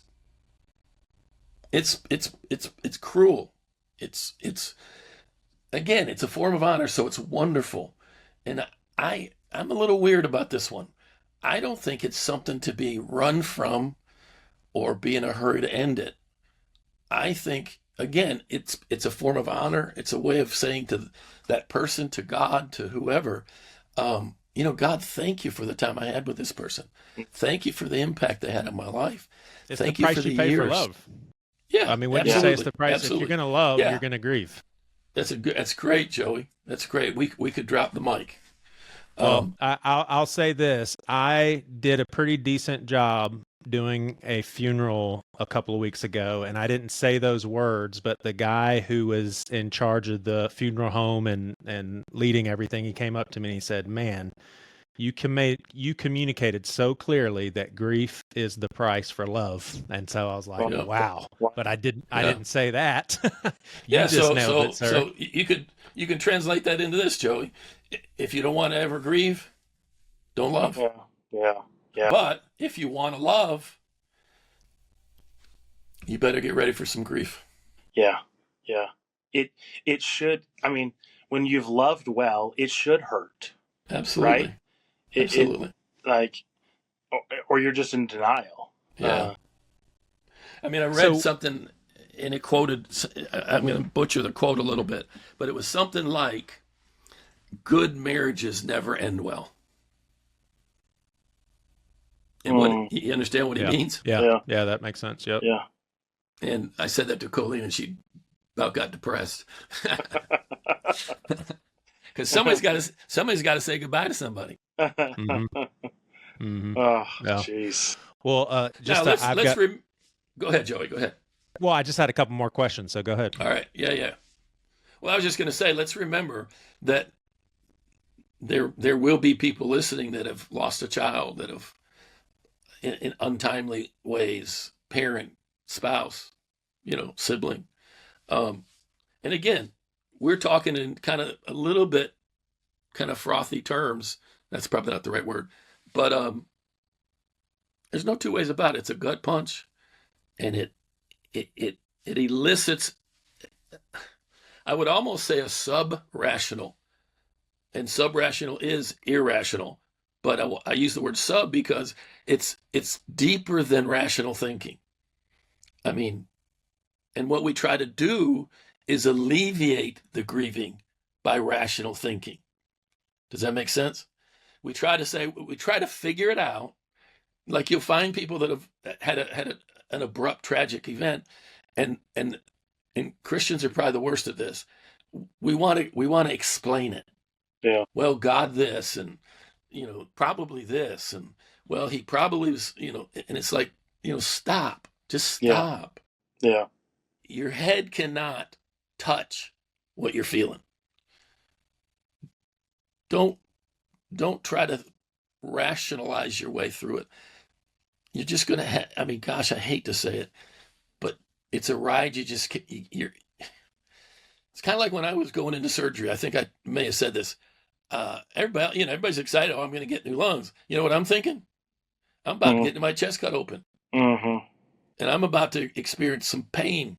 cruel. It's again, it's a form of honor, so it's wonderful. And I'm a little weird about this one. I don't think it's something to be run from or be in a hurry to end it. I think, again, it's a form of honor. It's a way of saying to that person, to God, to whoever, God, thank you for the time I had with this person. Thank you for the impact they had on my life. It's thank the price you for the pay years. for love. Yeah, I mean, when you say it's the price, absolutely. if you're going to love, Yeah. you're going to grieve. That's great, Joey. That's great. We could drop the mic. Well, I'll say this. I did a pretty decent job doing a funeral a couple of weeks ago, and I didn't say those words, but the guy who was in charge of the funeral home and leading everything, he came up to me and he said, "Man, you communicated so clearly that grief is the price for love." And so I was like, wow. But I didn't say that. You just nailed it, sir. So you can translate that into this, Joey. If you don't want to ever grieve, don't love. Yeah. But if you want to love, you better get ready for some grief. Yeah. It should, I mean, when you've loved well, it should hurt. Absolutely. Right? Absolutely. Or you're just in denial. Yeah. I mean, I read something and it quoted, I'm going to butcher the quote a little bit, but it was something like, good marriages never end well. And what you understand what he means? Yeah, that makes sense. Yep. Yeah. And I said that to Colleen, and she about got depressed because somebody's got to say goodbye to somebody. Mm-hmm. Mm-hmm. Oh, jeez. Well, just now go ahead, Joey. Go ahead. Well, I just had a couple more questions, so go ahead. All right. Yeah. Well, I was just going to say, let's remember that there will be people listening that have lost a child, that have in untimely ways, parent, spouse, sibling. And again, we're talking in kind of a little bit kind of frothy terms. That's probably not the right word, but there's no two ways about it. It's a gut punch, and it elicits, I would almost say, a sub-rational. And sub-rational is irrational. But I use the word sub because it's deeper than rational thinking. I mean, and what we try to do is alleviate the grieving by rational thinking. Does that make sense? We try to figure it out. Like you'll find people that have had an abrupt tragic event, and Christians are probably the worst at this. We want to explain it. Yeah. Well, God this, and probably this, and well, he probably was, and it's like, stop. Just stop. Yeah. Your head cannot touch what you're feeling. Don't try to rationalize your way through it. You're just going to I mean, gosh, I hate to say it, but it's a ride you just you're it's kind of like when I was going into surgery. I think I may have said this. Everybody's excited. Oh, I'm going to get new lungs. You know what I'm thinking? I'm about to get my chest cut open. Mm-hmm. And I'm about to experience some pain.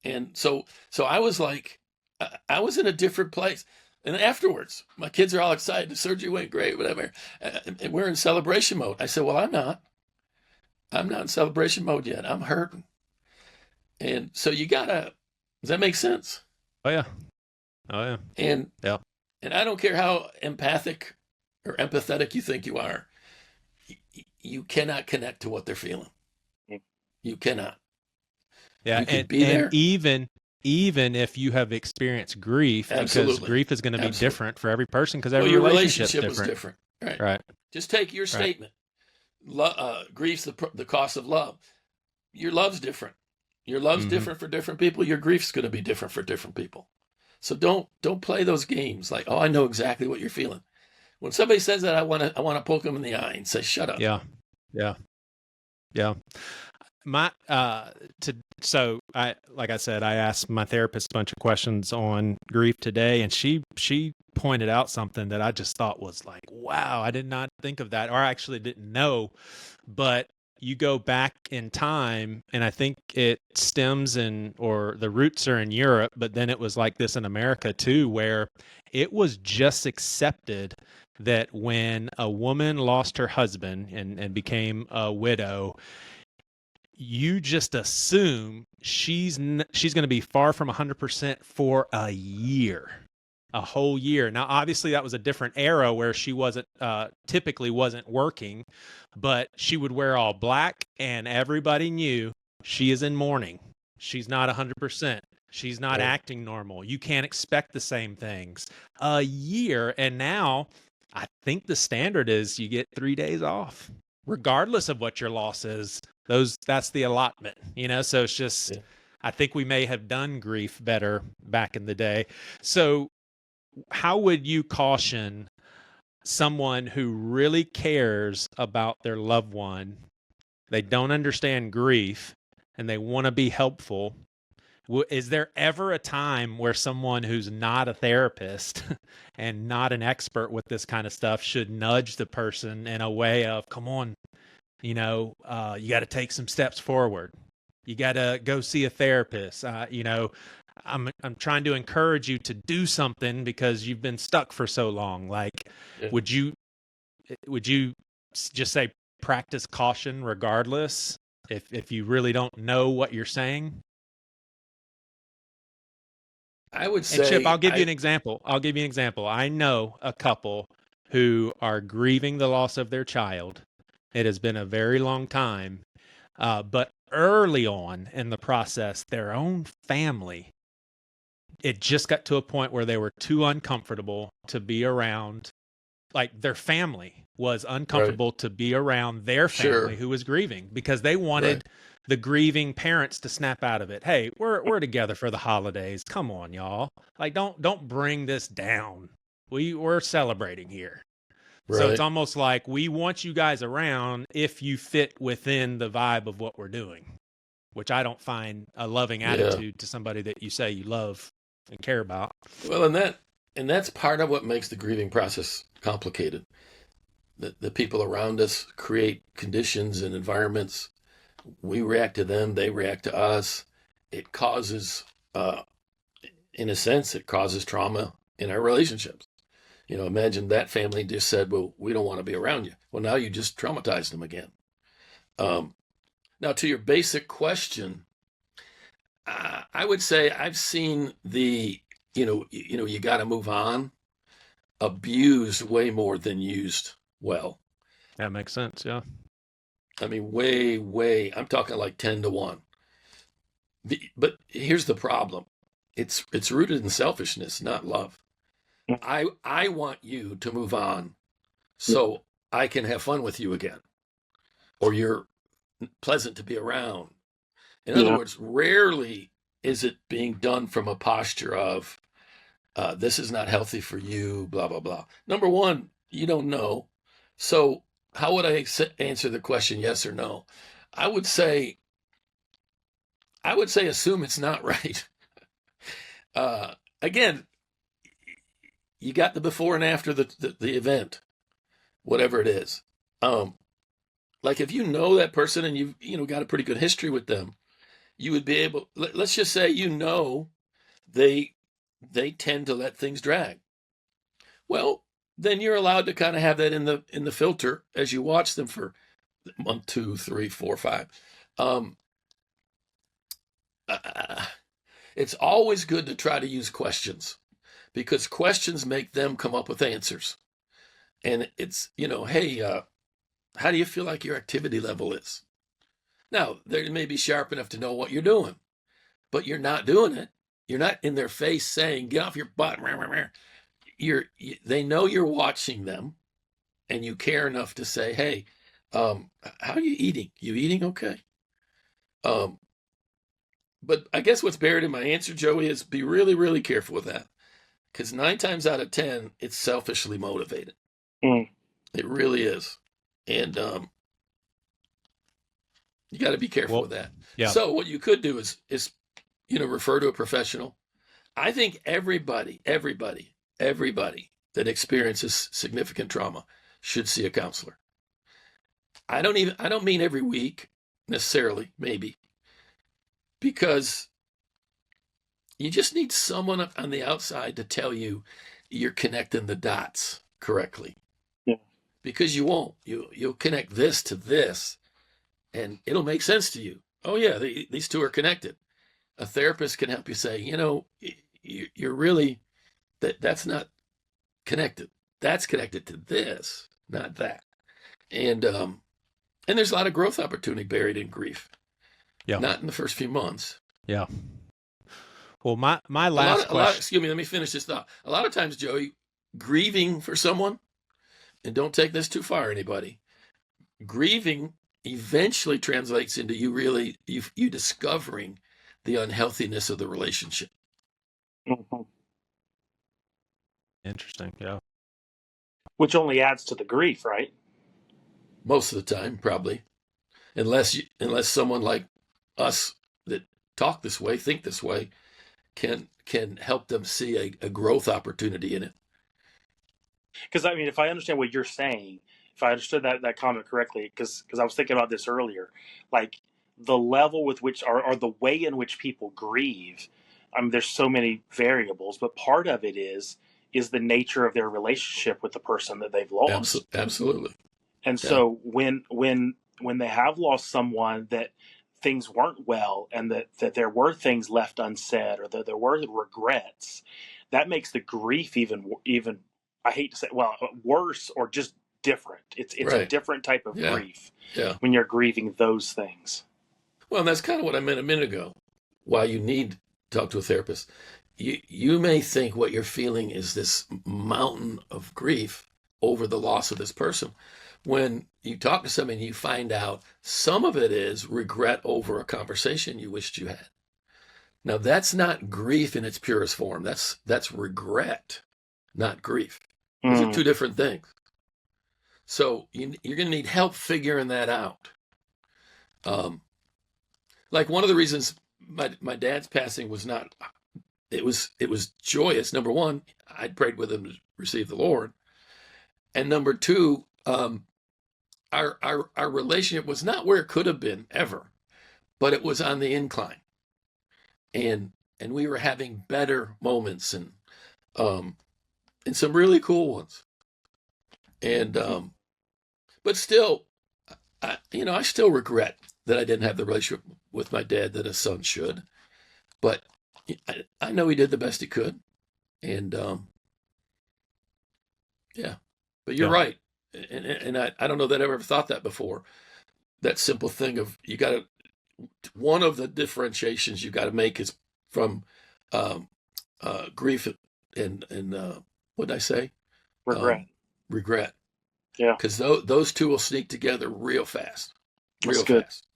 And so I was like, I was in a different place. And afterwards, my kids are all excited. The surgery went great, whatever. And we're in celebration mode. I said, well, I'm not in celebration mode yet. I'm hurting. And so does that make sense? Oh yeah. And yeah. And I don't care how empathic or empathetic you think you are. You cannot connect to what they're feeling. You cannot. Yeah, you can be there. And even if you have experienced grief, Absolutely. because grief is going to be different for every person, because every your relationship was different. Right. Just take your statement. Grief's the cost of love. Your love's different. Your love's different for different people. Your grief's going to be different for different people. So don't play those games like, oh, I know exactly what you're feeling. When somebody says that, I want to poke them in the eye and say, shut up. Yeah. Like I said, I asked my therapist a bunch of questions on grief today, and she pointed out something that I just thought was like, wow, I did not think of that, or I actually didn't know. But you go back in time, and I think it stems or the roots are in Europe, but then it was like this in America too, where it was just accepted that when a woman lost her husband and became a widow, you just assume she's going to be far from 100% for a whole year. Now, obviously that was a different era where she typically wasn't working, but she would wear all black and everybody knew she is in mourning. She's not 100%. She's not acting normal. You can't expect the same things. A year. And now I think the standard is you get 3 days off, regardless of what your loss is. That's the allotment, so it's just, I think we may have done grief better back in the day. So how would you caution someone who really cares about their loved one? They don't understand grief and they want to be helpful. Is there ever a time where someone who's not a therapist and not an expert with this kind of stuff should nudge the person in a way of, come on, you got to take some steps forward. You got to go see a therapist. I'm trying to encourage you to do something because you've been stuck for so long. Like, would you just say practice caution regardless if you really don't know what you're saying? I would say, and Chip, I'll give you an example. I know a couple who are grieving the loss of their child. It has been a very long time, but early on in the process, their own family, it just got to a point where they were too uncomfortable to be around. Like, their family was uncomfortable to be around their family who was grieving, because they wanted the grieving parents to snap out of it. Hey, we're together for the holidays. Come on, y'all. Like, don't bring this down. We're celebrating here. So it's almost like, we want you guys around if you fit within the vibe of what we're doing, which I don't find a loving attitude to somebody that you say you love and care about. Well, and that's part of what makes the grieving process complicated. The people around us create conditions and environments. We react to them, they react to us. It causes, in a sense, trauma in our relationships. Imagine that family just said, well, we don't want to be around you. Well, now you just traumatized them again. Now, to your basic question, I would say I've seen the you got to move on, abused way more than used well. That makes sense. Yeah. I mean, way, I'm talking like 10 to 1. But here's the problem. It's rooted in selfishness, not love. I want you to move on so I can have fun with you again, or you're pleasant to be around. In other words, rarely is it being done from a posture of, this is not healthy for you, blah, blah, blah. Number one, you don't know. So how would I answer the question, yes or no? I would say assume it's not right. Again, you got the before and after the event, whatever it is. Like if you know that person and you've got a pretty good history with them, you would be able. Let's just say they tend to let things drag. Well, then you're allowed to kind of have that in the filter as you watch them for month 2, 3, 4, 5. It's always good to try to use questions, because questions make them come up with answers. And it's, hey, how do you feel like your activity level is? Now, they may be sharp enough to know what you're doing, but you're not doing it. You're not in their face saying, get off your butt. They know you're watching them, and you care enough to say, hey, how are you eating? You eating okay? But I guess what's buried in my answer, Joey, is be really, really careful with that. Because 9 times out of 10, it's selfishly motivated. It really is. And you got to be careful with that. Yeah. So what you could do is refer to a professional. I think everybody that experiences significant trauma should see a counselor. I don't mean every week necessarily, maybe, because you just need someone on the outside to tell you you're connecting the dots correctly. Yeah. Because you won't. You'll connect this to this, and it'll make sense to you. Oh yeah, these two are connected. A therapist can help you say, you're really that's not connected. That's connected to this, not that. And there's a lot of growth opportunity buried in grief. Yeah. Not in the first few months. Yeah. Well, my last question. Excuse me, let me finish this thought. A lot of times, Joey, grieving for someone, and don't take this too far, anybody, grieving eventually translates into you discovering the unhealthiness of the relationship. Interesting. Yeah. Which only adds to the grief, right? Most of the time, probably, unless someone like us that talk this way, think this way, can help them see a growth opportunity in it. Because I mean, if I understand what you're saying, if I understood that comment correctly, because I was thinking about this earlier, like the level with which or the way in which people grieve. I mean, there's so many variables, but part of it is the nature of their relationship with the person that they've lost. Absolutely. And so when they have lost someone that things weren't well, and that there were things left unsaid, or that there were regrets, that makes the grief even I hate to say, well, worse or just different. It's right. A different type of grief when you're grieving those things. Well, that's kind of what I meant a minute ago. Why you need to talk to a therapist. You may think what you're feeling is this mountain of grief over the loss of this person. When you talk to somebody, you find out some of it is regret over a conversation you wished you had. Now, that's not grief in its purest form. That's regret, not grief. Those are two different things. So you're going to need help figuring that out. Like one of the reasons my dad's passing was not, it was joyous. Number one, I'd prayed with him to receive the Lord. And number two, our relationship was not where it could have been ever, but it was on the incline. And we were having better moments and some really cool ones. And, but still, I still regret that I didn't have the relationship with my dad that a son should, but I know he did the best he could. And yeah, but you're Yeah. right. And I don't know that I've ever thought that before. That simple thing of you got to, one of the differentiations you got to make is from um, grief and what did I say? Regret. Regret. Yeah. Because those two will sneak together real fast. That's Real good. fast.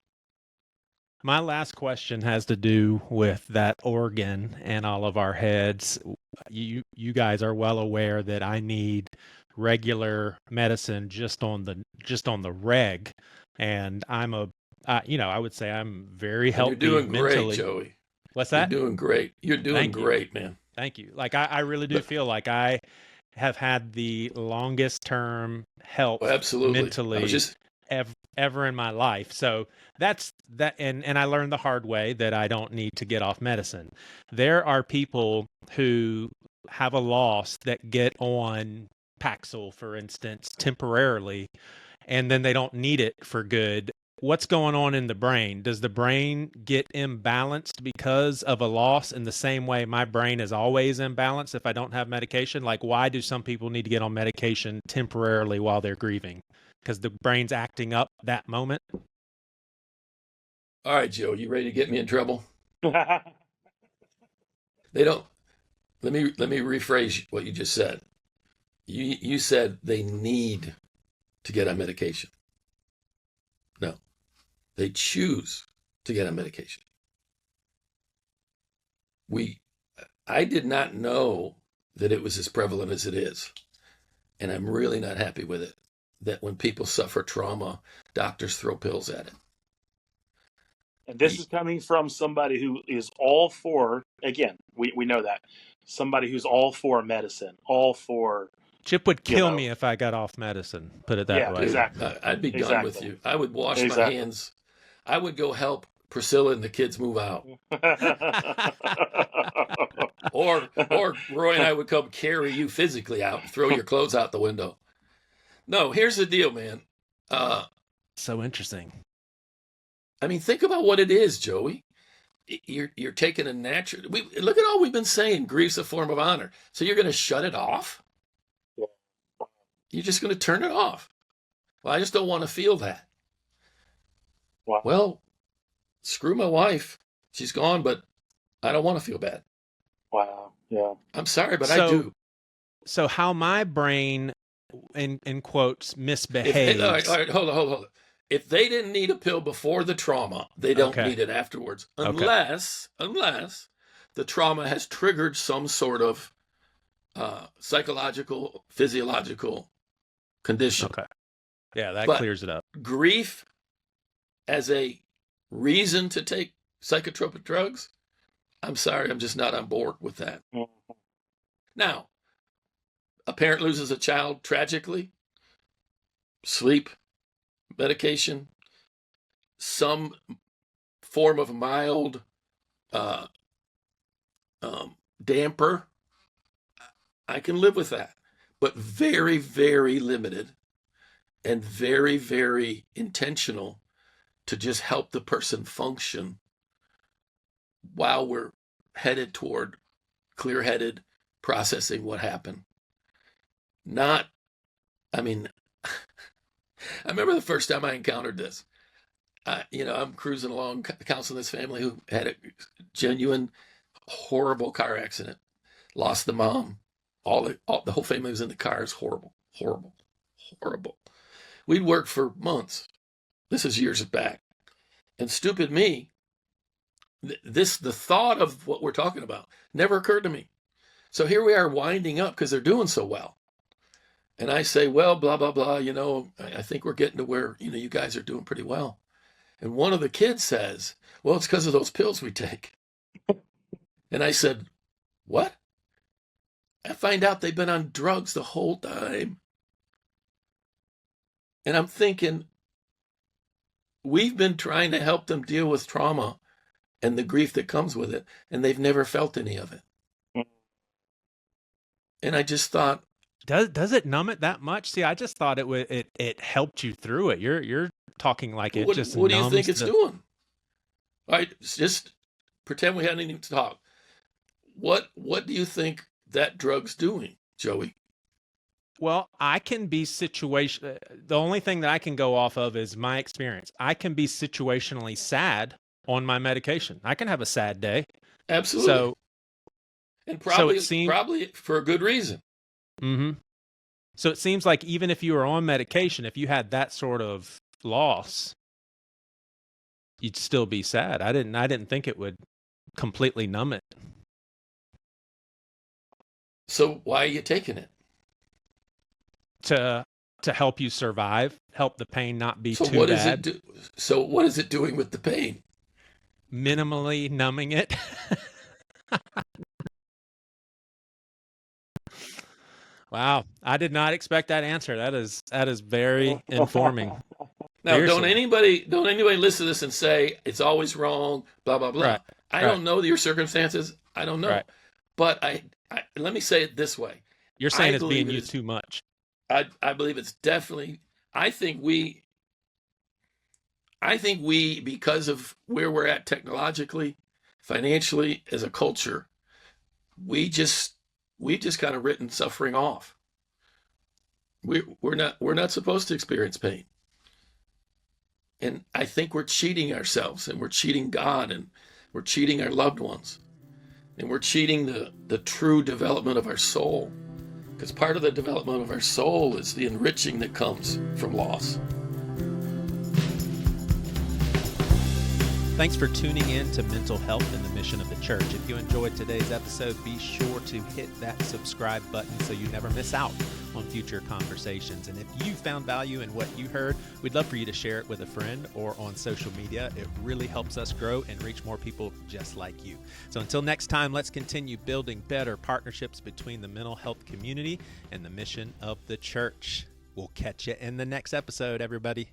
My last question has to do with that organ and all of our heads. You guys are well aware that I need regular medicine just on the reg, and I would say I'm very And you're healthy doing great, mentally. Joey. What's You're that? doing great. You're doing Thank you. great, man. Thank you. Like I really do But feel like I have had the longest term health absolutely. I was mentally just ever in my life. So that's that. And I learned the hard way that I don't need to get off medicine. There are people who have a loss that get on Paxil, for instance, temporarily, and then they don't need it for good. What's going on in the brain? Does the brain get imbalanced because of a loss in the same way my brain is always imbalanced if I don't have medication? Like, why do some people need to get on medication temporarily while they're grieving? Because the brain's acting up that moment? all right, Joe. You ready to get me in trouble? They don't. Let me rephrase what you just said. You said they need to get on medication. No, they choose to get on medication. I did not know that it was as prevalent as it is, and I'm really not happy with it. That when people suffer trauma, doctors throw pills at it. And this is coming from somebody who is all for, again, we know that. Somebody who's all for medicine, all for, Chip would kill me if I got off medicine, put it that Yeah, way. exactly. I'd be done Exactly. with you. I would wash my Exactly. hands. I would go help Priscilla and the kids move out. Or Roy and I would come carry you physically out and throw your clothes out the window. No, here's the deal, man. So interesting. I mean, think about what it is, Joey. You're taking a natural. Look at all we've been saying. Grief's a form of honor. So you're going to shut it off? You're just going to turn it off. Well, I just don't want to feel that. Wow. Well, screw my wife. She's gone, but I don't want to feel bad. Wow. Yeah. I'm sorry, but I do. So how my brain, in quotes, misbehaves. All right, hold on. If they didn't need a pill before the trauma, they don't need it afterwards, unless the trauma has triggered some sort of psychological, physiological condition. Okay. Yeah, that clears it up. Grief as a reason to take psychotropic drugs, I'm sorry, I'm just not on board with that. Mm-hmm. Now, a parent loses a child tragically, sleep, medication, some form of mild damper, I can live with that, but very, very limited and very, very intentional to just help the person function while we're headed toward clear-headed processing what happened. I remember the first time I encountered this. I'm cruising along counseling this family who had a genuine, horrible car accident, lost the mom. The whole family was in the car. It's horrible, horrible, horrible. We'd worked for months. This is years back. And stupid me, the thought of what we're talking about never occurred to me. So here we are winding up because they're doing so well. And I say, well, blah, blah, blah, I think we're getting to where, you guys are doing pretty well. And one of the kids says, well, it's because of those pills we take. And I said, what? I find out they've been on drugs the whole time. And I'm thinking, we've been trying to help them deal with trauma and the grief that comes with it, and they've never felt any of it. And I just thought, does it numb it that much? See, I just thought it helped you through it. You're talking like it just. What do you think it's doing? All right, just pretend we hadn't even talked. What do you think that drug's doing, Joey? Well, I can be the only thing that I can go off of is my experience. I can be situationally sad on my medication. I can have a sad day. Absolutely. So, and so probably probably for a good reason. Mm-hmm. So it seems like even if you were on medication, if you had that sort of loss, you'd still be sad. I didn't think it would completely numb it. So why are you taking it? To help you survive, help the pain not be So too what bad. is it so what is it doing with the pain? Minimally numbing it. Wow, I did not expect that answer. That is very informing. Now, Seriously. don't anybody listen to this and say it's always wrong, blah blah blah. Right. I don't know your circumstances. I don't know. Right. But I let me say it this way. You're saying I it's being believe used too much. I believe it's definitely. I think we, because of where we're at technologically, financially, as a culture, we've just kind of written suffering off. We're not supposed to experience pain, and I think we're cheating ourselves, and we're cheating God, and we're cheating our loved ones, and we're cheating the true development of our soul. Because part of the development of our soul is the enriching that comes from loss. Thanks for tuning in to Mental Health and the Mission of the Church. If you enjoyed today's episode, be sure to hit that subscribe button so you never miss out on future conversations. And if you found value in what you heard, we'd love for you to share it with a friend or on social media. It really helps us grow and reach more people just like you. So until next time, let's continue building better partnerships between the mental health community and the mission of the church. We'll catch you in the next episode, everybody.